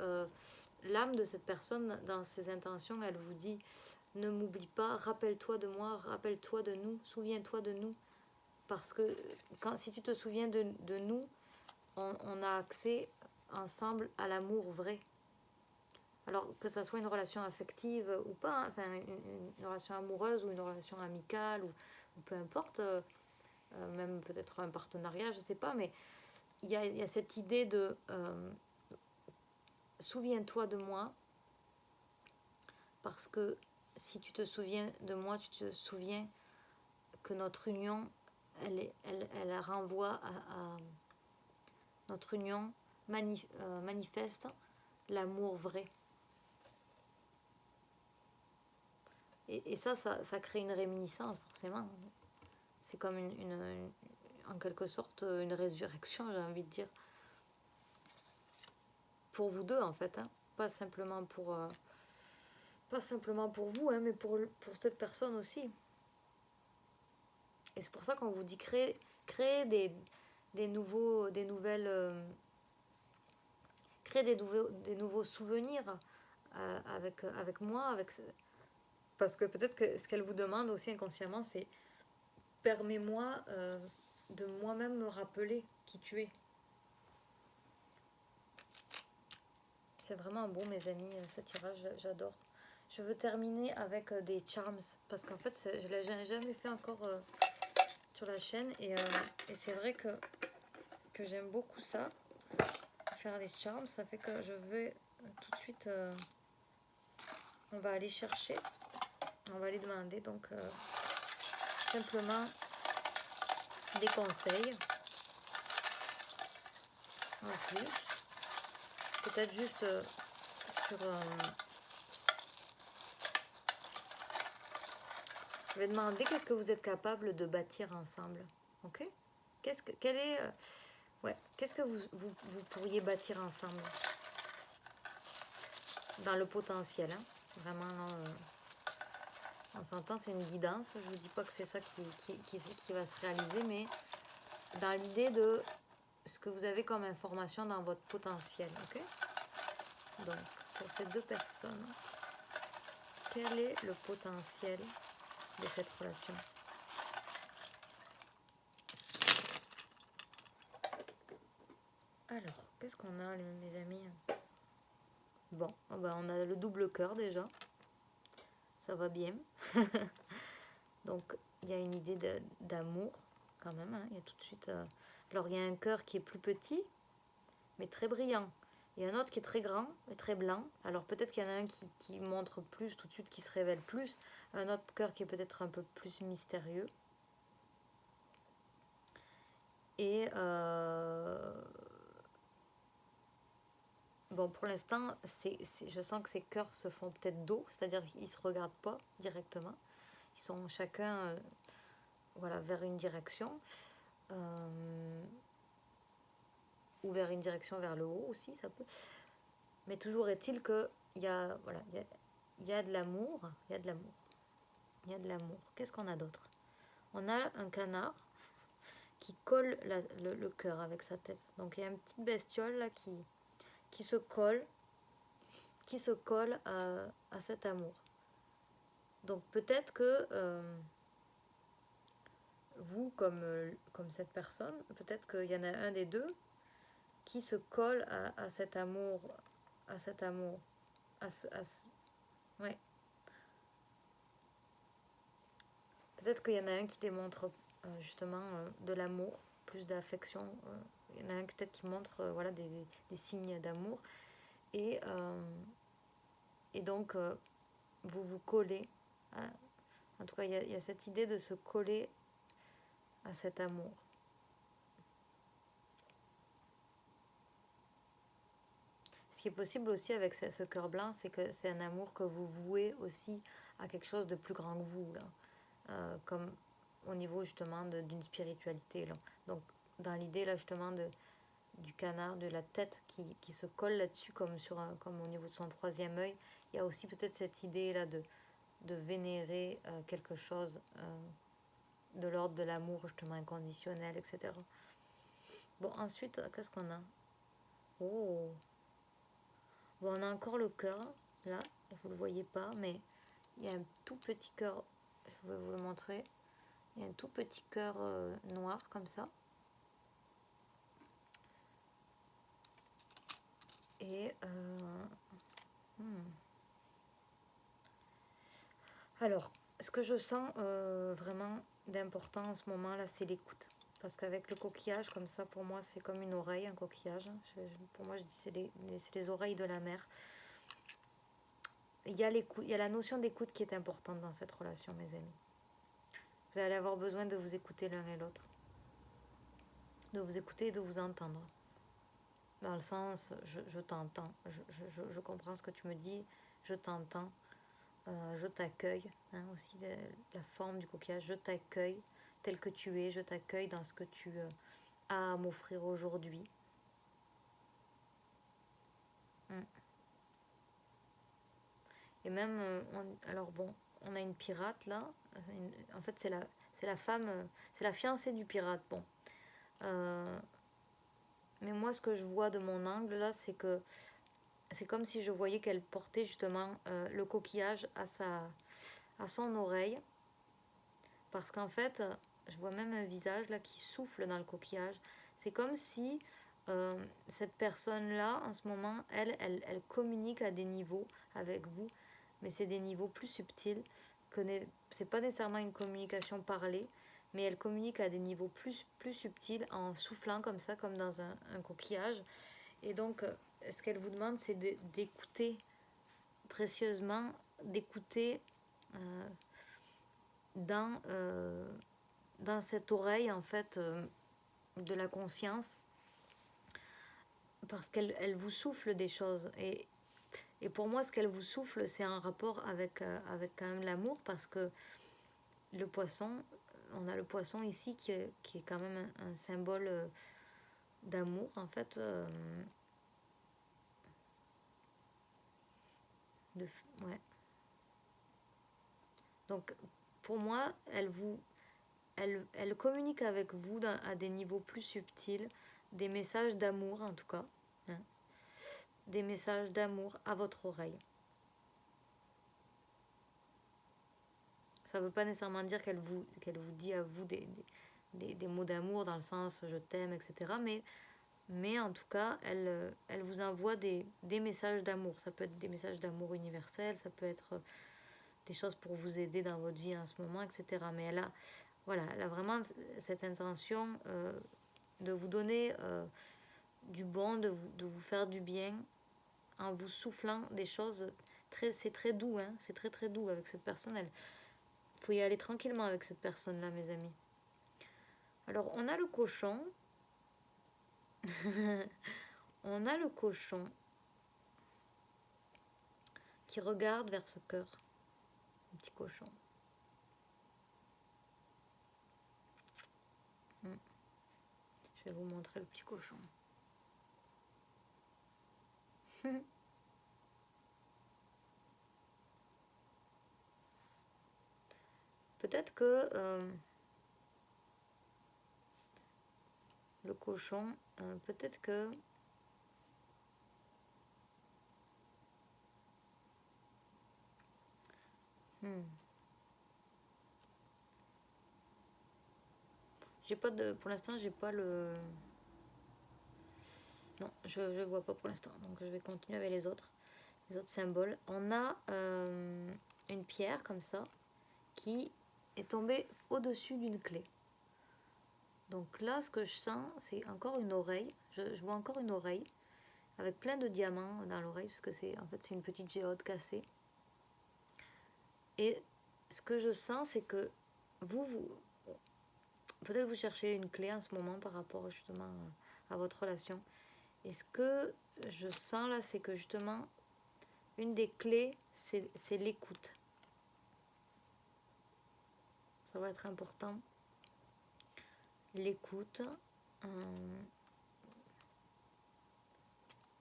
l'âme de cette personne, dans ses intentions, elle vous dit « Ne m'oublie pas, rappelle-toi de moi, rappelle-toi de nous, souviens-toi de nous. » Parce que si tu te souviens de nous, on a accès ensemble à l'amour vrai. Alors que ça soit une relation affective ou pas, hein, enfin une relation amoureuse ou une relation amicale ou peu importe, même peut-être un partenariat, je ne sais pas, mais il y a cette idée de souviens-toi de moi, parce que si tu te souviens de moi, tu te souviens que notre union, elle renvoie à notre union manifeste l'amour vrai. Et ça crée une réminiscence, forcément. C'est comme en quelque sorte une résurrection, j'ai envie de dire. Pour vous deux, en fait. Hein. Pas simplement pour vous, hein, mais pour cette personne aussi. Et c'est pour ça qu'on vous dit créer des nouveaux souvenirs avec moi, parce que peut-être que ce qu'elle vous demande aussi inconsciemment, c'est permets-moi de moi-même me rappeler qui tu es. C'est vraiment beau, mes amis, ce tirage, j'adore. Je veux terminer avec des charms, parce qu'en fait, je ne l'ai jamais fait encore sur la chaîne, et c'est vrai que j'aime beaucoup ça, faire des charms. Ça fait que je vais tout de suite, on va aller chercher, on va aller demander, donc simplement des conseils. Ok. Peut-être juste sur... je vais demander qu'est-ce que vous êtes capable de bâtir ensemble. Ok. Qu'est-ce que vous pourriez bâtir ensemble dans le potentiel, hein. Vraiment, on s'entend, c'est une guidance. Je ne vous dis pas que c'est ça qui va se réaliser, mais dans l'idée de ce que vous avez comme information dans votre potentiel. Ok. Donc, pour ces deux personnes, quel est le potentiel de cette relation? Alors, qu'est-ce qu'on a, mes amis? Bon, on a le double cœur déjà. Ça va bien. Donc, il y a une idée d'amour quand même. Hein. Il y a tout de suite... Alors il y a un cœur qui est plus petit, mais très brillant. Il y a un autre qui est très grand, mais très blanc. Alors peut-être qu'il y en a un qui montre plus tout de suite, qui se révèle plus. Un autre cœur qui est peut-être un peu plus mystérieux. Et bon, pour l'instant, je sens que ces cœurs se font peut-être dos, c'est-à-dire qu'ils ne se regardent pas directement. Ils sont chacun voilà, vers une direction. Ou vers une direction vers le haut aussi, ça peut. Mais toujours est-il qu'il y a, voilà, il y a de l'amour, il y a de l'amour. Il y a de l'amour. Qu'est-ce qu'on a d'autre? On a un canard qui colle le cœur avec sa tête. Donc il y a une petite bestiole là qui se colle, à cet amour. Donc peut-être que vous, comme cette personne, peut-être qu'il y en a un des deux qui se colle à cet amour, ouais. Peut-être qu'il y en a un qui démontre justement de l'amour, plus d'affection. Il y en a un peut-être qui montre voilà, des signes d'amour. Et donc, vous vous collez. En tout cas, il y a cette idée de se coller à cet amour. Ce qui est possible aussi avec ce cœur blanc, c'est que c'est un amour que vous vouez aussi à quelque chose de plus grand que vous, là. Comme au niveau justement d'une spiritualité. Là. Donc, dans l'idée là justement du canard, de la tête qui se colle là-dessus comme au niveau de son troisième œil, il y a aussi peut-être cette idée là de vénérer quelque chose de l'ordre de l'amour justement inconditionnel, etc. Bon, ensuite, qu'est-ce qu'on a? Oh, bon, on a encore le cœur, là, vous ne le voyez pas, mais il y a un tout petit cœur, je vais vous le montrer, il y a un tout petit cœur noir comme ça. Et alors, ce que je sens vraiment d'important en ce moment là, c'est l'écoute. Parce qu'avec le coquillage, comme ça, pour moi, c'est comme une oreille, un coquillage. Pour moi, je dis c'est les oreilles de la mer. Il y a la notion d'écoute qui est importante dans cette relation, mes amis. Vous allez avoir besoin de vous écouter l'un et l'autre. De vous écouter et de vous entendre. Dans le sens, je t'entends. Je comprends ce que tu me dis. Je t'entends. Je t'accueille, hein, aussi la forme du coquillage, je t'accueille tel que tu es, je t'accueille dans ce que tu as à m'offrir aujourd'hui. Et même, alors bon, on a une pirate là, en fait c'est la femme, c'est la fiancée du pirate, bon. Mais moi ce que je vois de mon angle là, c'est que c'est comme si je voyais qu'elle portait justement le coquillage à son oreille. Parce qu'en fait, je vois même un visage là qui souffle dans le coquillage. C'est comme si cette personne-là, en ce moment, elle communique à des niveaux avec vous, mais c'est des niveaux plus subtils. C'est pas nécessairement une communication parlée, mais elle communique à des niveaux plus subtils en soufflant comme ça, comme dans un coquillage. Et donc, ce qu'elle vous demande, c'est d'écouter précieusement, d'écouter dans, dans cette oreille en fait de la conscience, parce qu'elle vous souffle des choses. Et pour moi, ce qu'elle vous souffle, c'est un rapport avec quand même l'amour, parce que le poisson, on a le poisson ici qui est quand même un symbole d'amour en fait. Ouais. Donc pour moi, elle communique avec vous à des niveaux plus subtils, des messages d'amour en tout cas, hein, des messages d'amour à votre oreille. Ça ne veut pas nécessairement dire qu'elle vous dit à vous des mots d'amour dans le sens je t'aime, etc. Mais en tout cas, elle vous envoie des messages d'amour. Ça peut être des messages d'amour universel, ça peut être des choses pour vous aider dans votre vie en ce moment, etc. Mais voilà, elle a vraiment cette intention de vous donner du bon, de vous faire du bien en vous soufflant des choses. C'est très doux, hein, c'est très très doux avec cette personne. Il faut y aller tranquillement avec cette personne-là, mes amis. Alors, on a le cochon. On a le cochon qui regarde vers ce cœur. Un petit cochon. Je vais vous montrer le petit cochon. Peut-être que le cochon, peut-être que j'ai pas de, pour l'instant, j'ai pas le. Non, je vois pas pour l'instant. Donc je vais continuer avec les autres symboles. On a une pierre comme ça qui est tombée au-dessus d'une clé. Donc là, ce que je sens, c'est encore une oreille. Je vois encore une oreille avec plein de diamants dans l'oreille, parce que c'est en fait c'est une petite géode cassée. Et ce que je sens, c'est que vous peut-être vous cherchez une clé en ce moment par rapport justement à votre relation. Et ce que je sens là, c'est que justement, une des clés, c'est l'écoute. Ça va être important. L'écoute.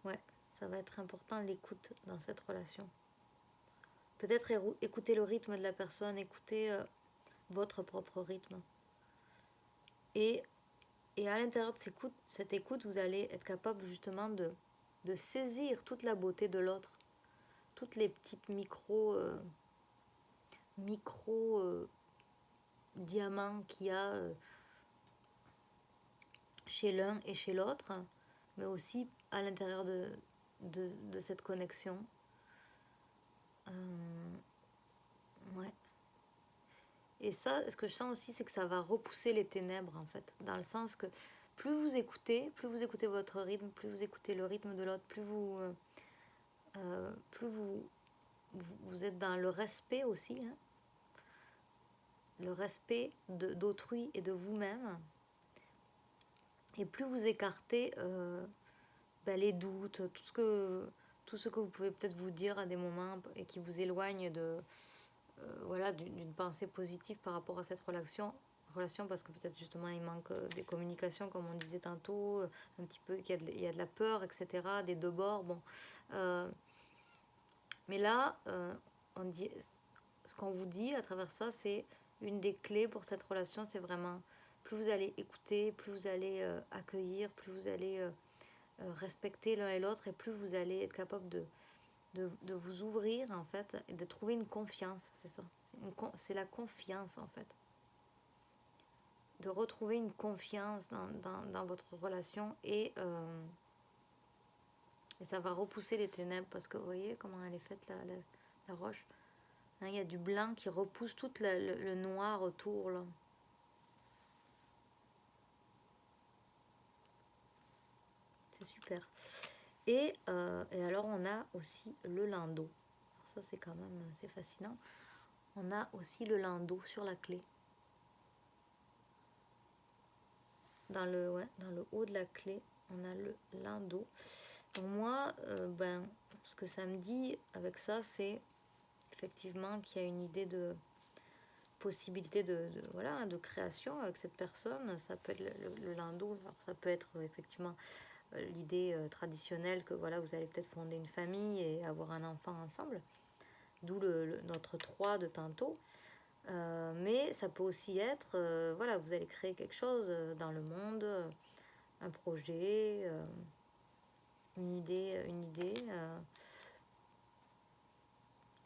Ouais, ça va être important l'écoute dans cette relation. Peut-être écouter le rythme de la personne, écouter votre propre rythme. Et à l'intérieur de cette écoute, vous allez être capable justement de saisir toute la beauté de l'autre. Toutes les petites micro diamants qu'il y a chez l'un et chez l'autre, mais aussi à l'intérieur de cette connexion. Ouais. Et ça, ce que je sens aussi, c'est que ça va repousser les ténèbres, en fait. Dans le sens que plus vous écoutez votre rythme, plus vous écoutez le rythme de l'autre, plus vous êtes dans le respect aussi, hein, le respect d'autrui et de vous-même. Et plus vous écartez les doutes, tout ce que vous pouvez peut-être vous dire à des moments et qui vous éloigne d'une pensée positive par rapport à cette relation parce que peut-être justement il manque des communications comme on disait tantôt, un petit peu il y a de la peur, etc., des deux bords. Bon, mais là, ce qu'on vous dit à travers ça, c'est une des clés pour cette relation, c'est vraiment plus vous allez écouter, plus vous allez accueillir, plus vous allez respecter l'un et l'autre, et plus vous allez être capable de vous ouvrir en fait et de trouver une confiance. C'est ça, c'est la confiance en fait, de retrouver une confiance dans votre relation, et ça va repousser les ténèbres, parce que vous voyez comment elle est faite la roche, hein, il y a du blanc qui repousse tout le noir autour là. C'est super. Et alors on a aussi le lindeau. Alors ça c'est quand même assez fascinant. On a aussi le lindeau sur la clé. Dans le haut de la clé, on a le lindeau. Donc moi, ce que ça me dit avec ça, c'est effectivement qu'il y a une idée de possibilité de création avec cette personne. Ça peut être le lindeau. Alors ça peut être effectivement l'idée traditionnelle que voilà, vous allez peut-être fonder une famille et avoir un enfant ensemble, d'où notre 3 de tantôt. Mais ça peut aussi être, vous allez créer quelque chose dans le monde, un projet, une idée,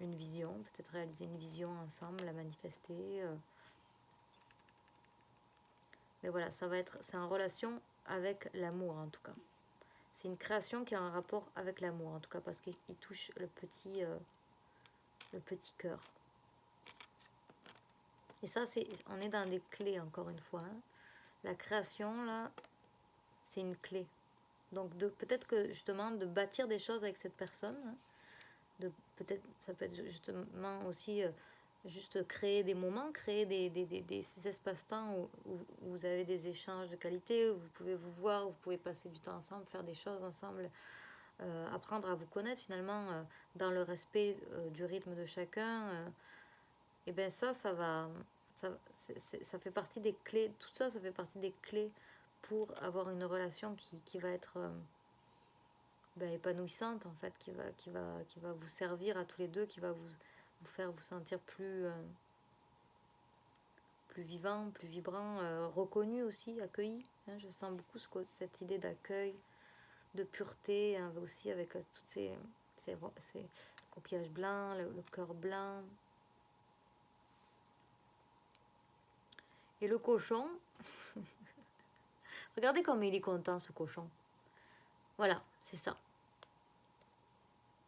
une vision, peut-être réaliser une vision ensemble, la manifester. Mais voilà, c'est en relation avec l'amour en tout cas. C'est une création qui a un rapport avec l'amour en tout cas, parce qu'il touche le petit cœur. Et ça, on est dans des clés encore une fois, hein. La création là, c'est une clé. Donc peut-être que justement de bâtir des choses avec cette personne, hein, peut-être ça peut être justement aussi juste créer des moments, créer des espaces-temps où vous avez des échanges de qualité, où vous pouvez vous voir, où vous pouvez passer du temps ensemble, faire des choses ensemble, apprendre à vous connaître finalement dans le respect du rythme de chacun. Et bien ça va, ça fait partie des clés, tout ça, ça fait partie des clés pour avoir une relation qui va être épanouissante en fait, qui va vous servir à tous les deux, qui va vous faire vous sentir plus vivant, plus vibrant, reconnu aussi, accueilli. Hein, je sens beaucoup cette idée d'accueil, de pureté, hein, aussi avec toutes ces coquillages blancs, le cœur blanc. Et le cochon, regardez comme il est content ce cochon. Voilà, c'est ça.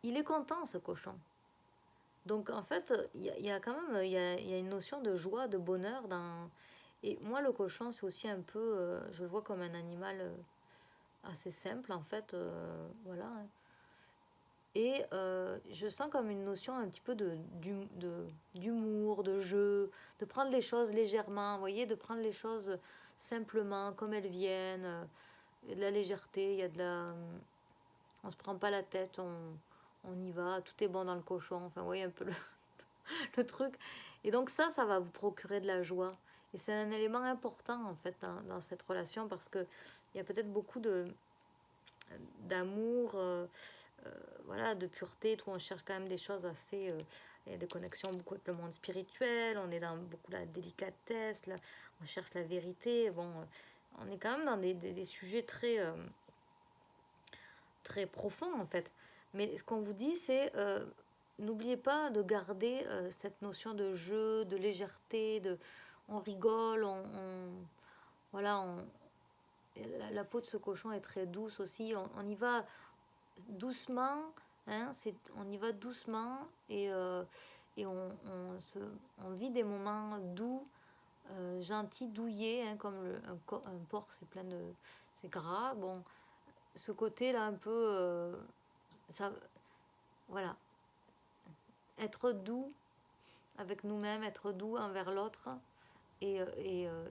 Il est content ce cochon. Donc en fait, il y a quand même il y a une notion de joie, de bonheur dans... Et moi, le cochon, c'est aussi un peu... je le vois comme un animal assez simple, en fait. Voilà. Et je sens comme une notion un petit peu d'humour, de jeu, de prendre les choses légèrement, vous voyez, de prendre les choses simplement, comme elles viennent. Il y a de la légèreté, il y a de la... On se prend pas la tête, on y va, tout est bon dans le cochon. Enfin, vous voyez un peu le truc. Et donc ça va vous procurer de la joie. Et c'est un élément important, en fait, dans cette relation, parce qu'il y a peut-être beaucoup d'amour, voilà, de pureté, tout. On cherche quand même des choses assez... il y a des connexions beaucoup avec le monde spirituel, on est dans beaucoup la délicatesse, là, on cherche la vérité. Bon, on est quand même dans des sujets très profonds, en fait. Mais ce qu'on vous dit, c'est... n'oubliez pas de garder cette notion de jeu, de légèreté, on rigole, voilà, la peau de ce cochon est très douce aussi. On y va doucement, hein, on y va doucement et on vit des moments doux, gentils, douillets, hein, comme un porc, c'est gras. Bon, ce côté-là un peu, ça, voilà, être doux avec nous-mêmes, être doux envers l'autre et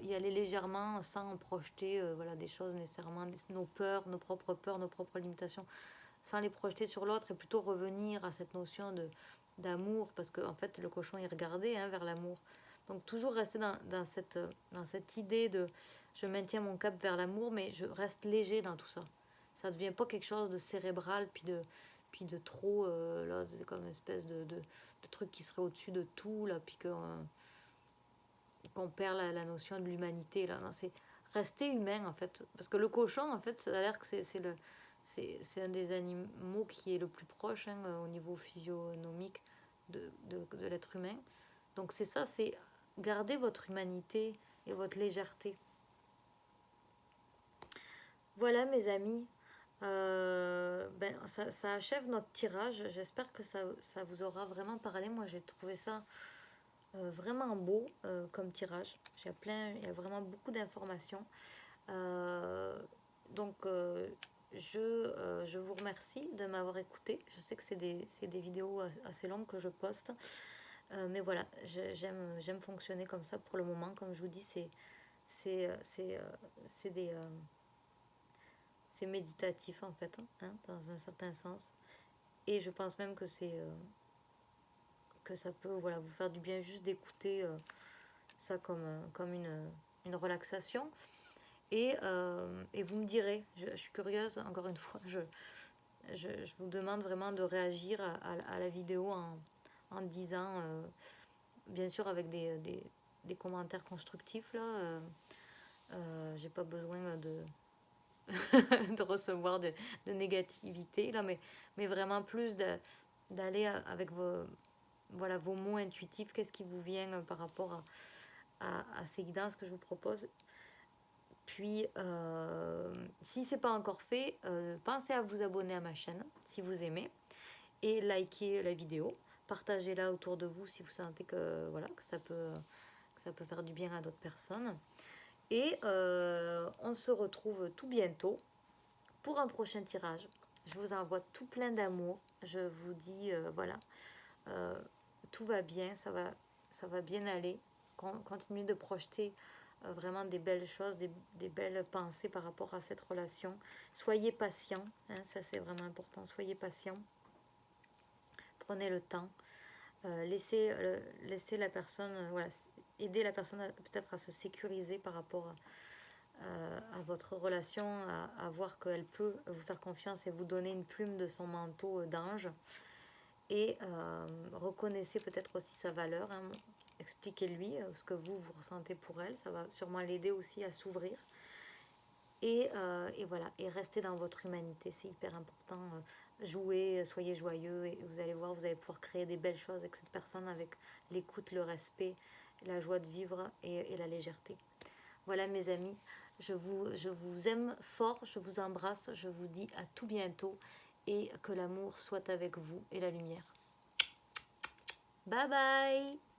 y aller légèrement sans projeter voilà, des choses nécessairement, nos peurs, nos propres limitations, sans les projeter sur l'autre et plutôt revenir à cette notion d'amour, parce qu'en fait le cochon il regardait, hein, vers l'amour. Donc toujours rester dans cette idée de je maintiens mon cap vers l'amour, mais je reste léger dans tout ça. Ça ne devient pas quelque chose de cérébral, puis de trop, là, comme une espèce de truc qui serait au-dessus de tout, là, puis qu'on perd la notion de l'humanité. Là. Non, c'est rester humain, en fait. Parce que le cochon, en fait, ça a l'air que c'est un des animaux qui est le plus proche, hein, au niveau physionomique de l'être humain. Donc c'est ça, c'est garder votre humanité et votre légèreté. Voilà mes amis, ça achève notre tirage. J'espère que ça vous aura vraiment parlé. Moi j'ai trouvé ça vraiment beau comme tirage. Il y a vraiment beaucoup d'informations. Donc je vous remercie de m'avoir écouté. Je sais que c'est des vidéos assez longues que je poste. Mais voilà, j'aime fonctionner comme ça pour le moment. Comme je vous dis, c'est méditatif en fait, hein, dans un certain sens. Et je pense même que ça peut, voilà, vous faire du bien juste d'écouter ça comme une relaxation. Et vous me direz, je suis curieuse, encore une fois, je vous demande vraiment de réagir à la vidéo en disant, bien sûr avec des commentaires constructifs, là, j'ai pas besoin de recevoir de négativité, là, mais vraiment plus d'aller avec vos mots intuitifs, qu'est-ce qui vous vient par rapport à ces guidances que je vous propose. Puis, si ce n'est pas encore fait, pensez à vous abonner à ma chaîne si vous aimez et likez la vidéo. Partagez-la autour de vous si vous sentez que ça peut faire du bien à d'autres personnes. Et on se retrouve tout bientôt pour un prochain tirage. Je vous envoie tout plein d'amour. Je vous dis, voilà, tout va bien, ça va bien aller. Continuez de projeter vraiment des belles choses, des belles pensées par rapport à cette relation. Soyez patient, hein, ça c'est vraiment important. Soyez patient. Prenez le temps. Laissez la personne, voilà, aider la personne peut-être à se sécuriser par rapport à votre relation, à voir qu'elle peut vous faire confiance et vous donner une plume de son manteau d'ange. Et reconnaissez peut-être aussi sa valeur, hein. Expliquez-lui ce que vous ressentez pour elle, ça va sûrement l'aider aussi à s'ouvrir. Et voilà, et restez dans votre humanité, c'est hyper important. Jouez, soyez joyeux, et vous allez voir, vous allez pouvoir créer des belles choses avec cette personne, avec l'écoute, le respect, la joie de vivre et la légèreté. Voilà mes amis, je vous aime fort, je vous embrasse, je vous dis à tout bientôt et que l'amour soit avec vous et la lumière. Bye bye!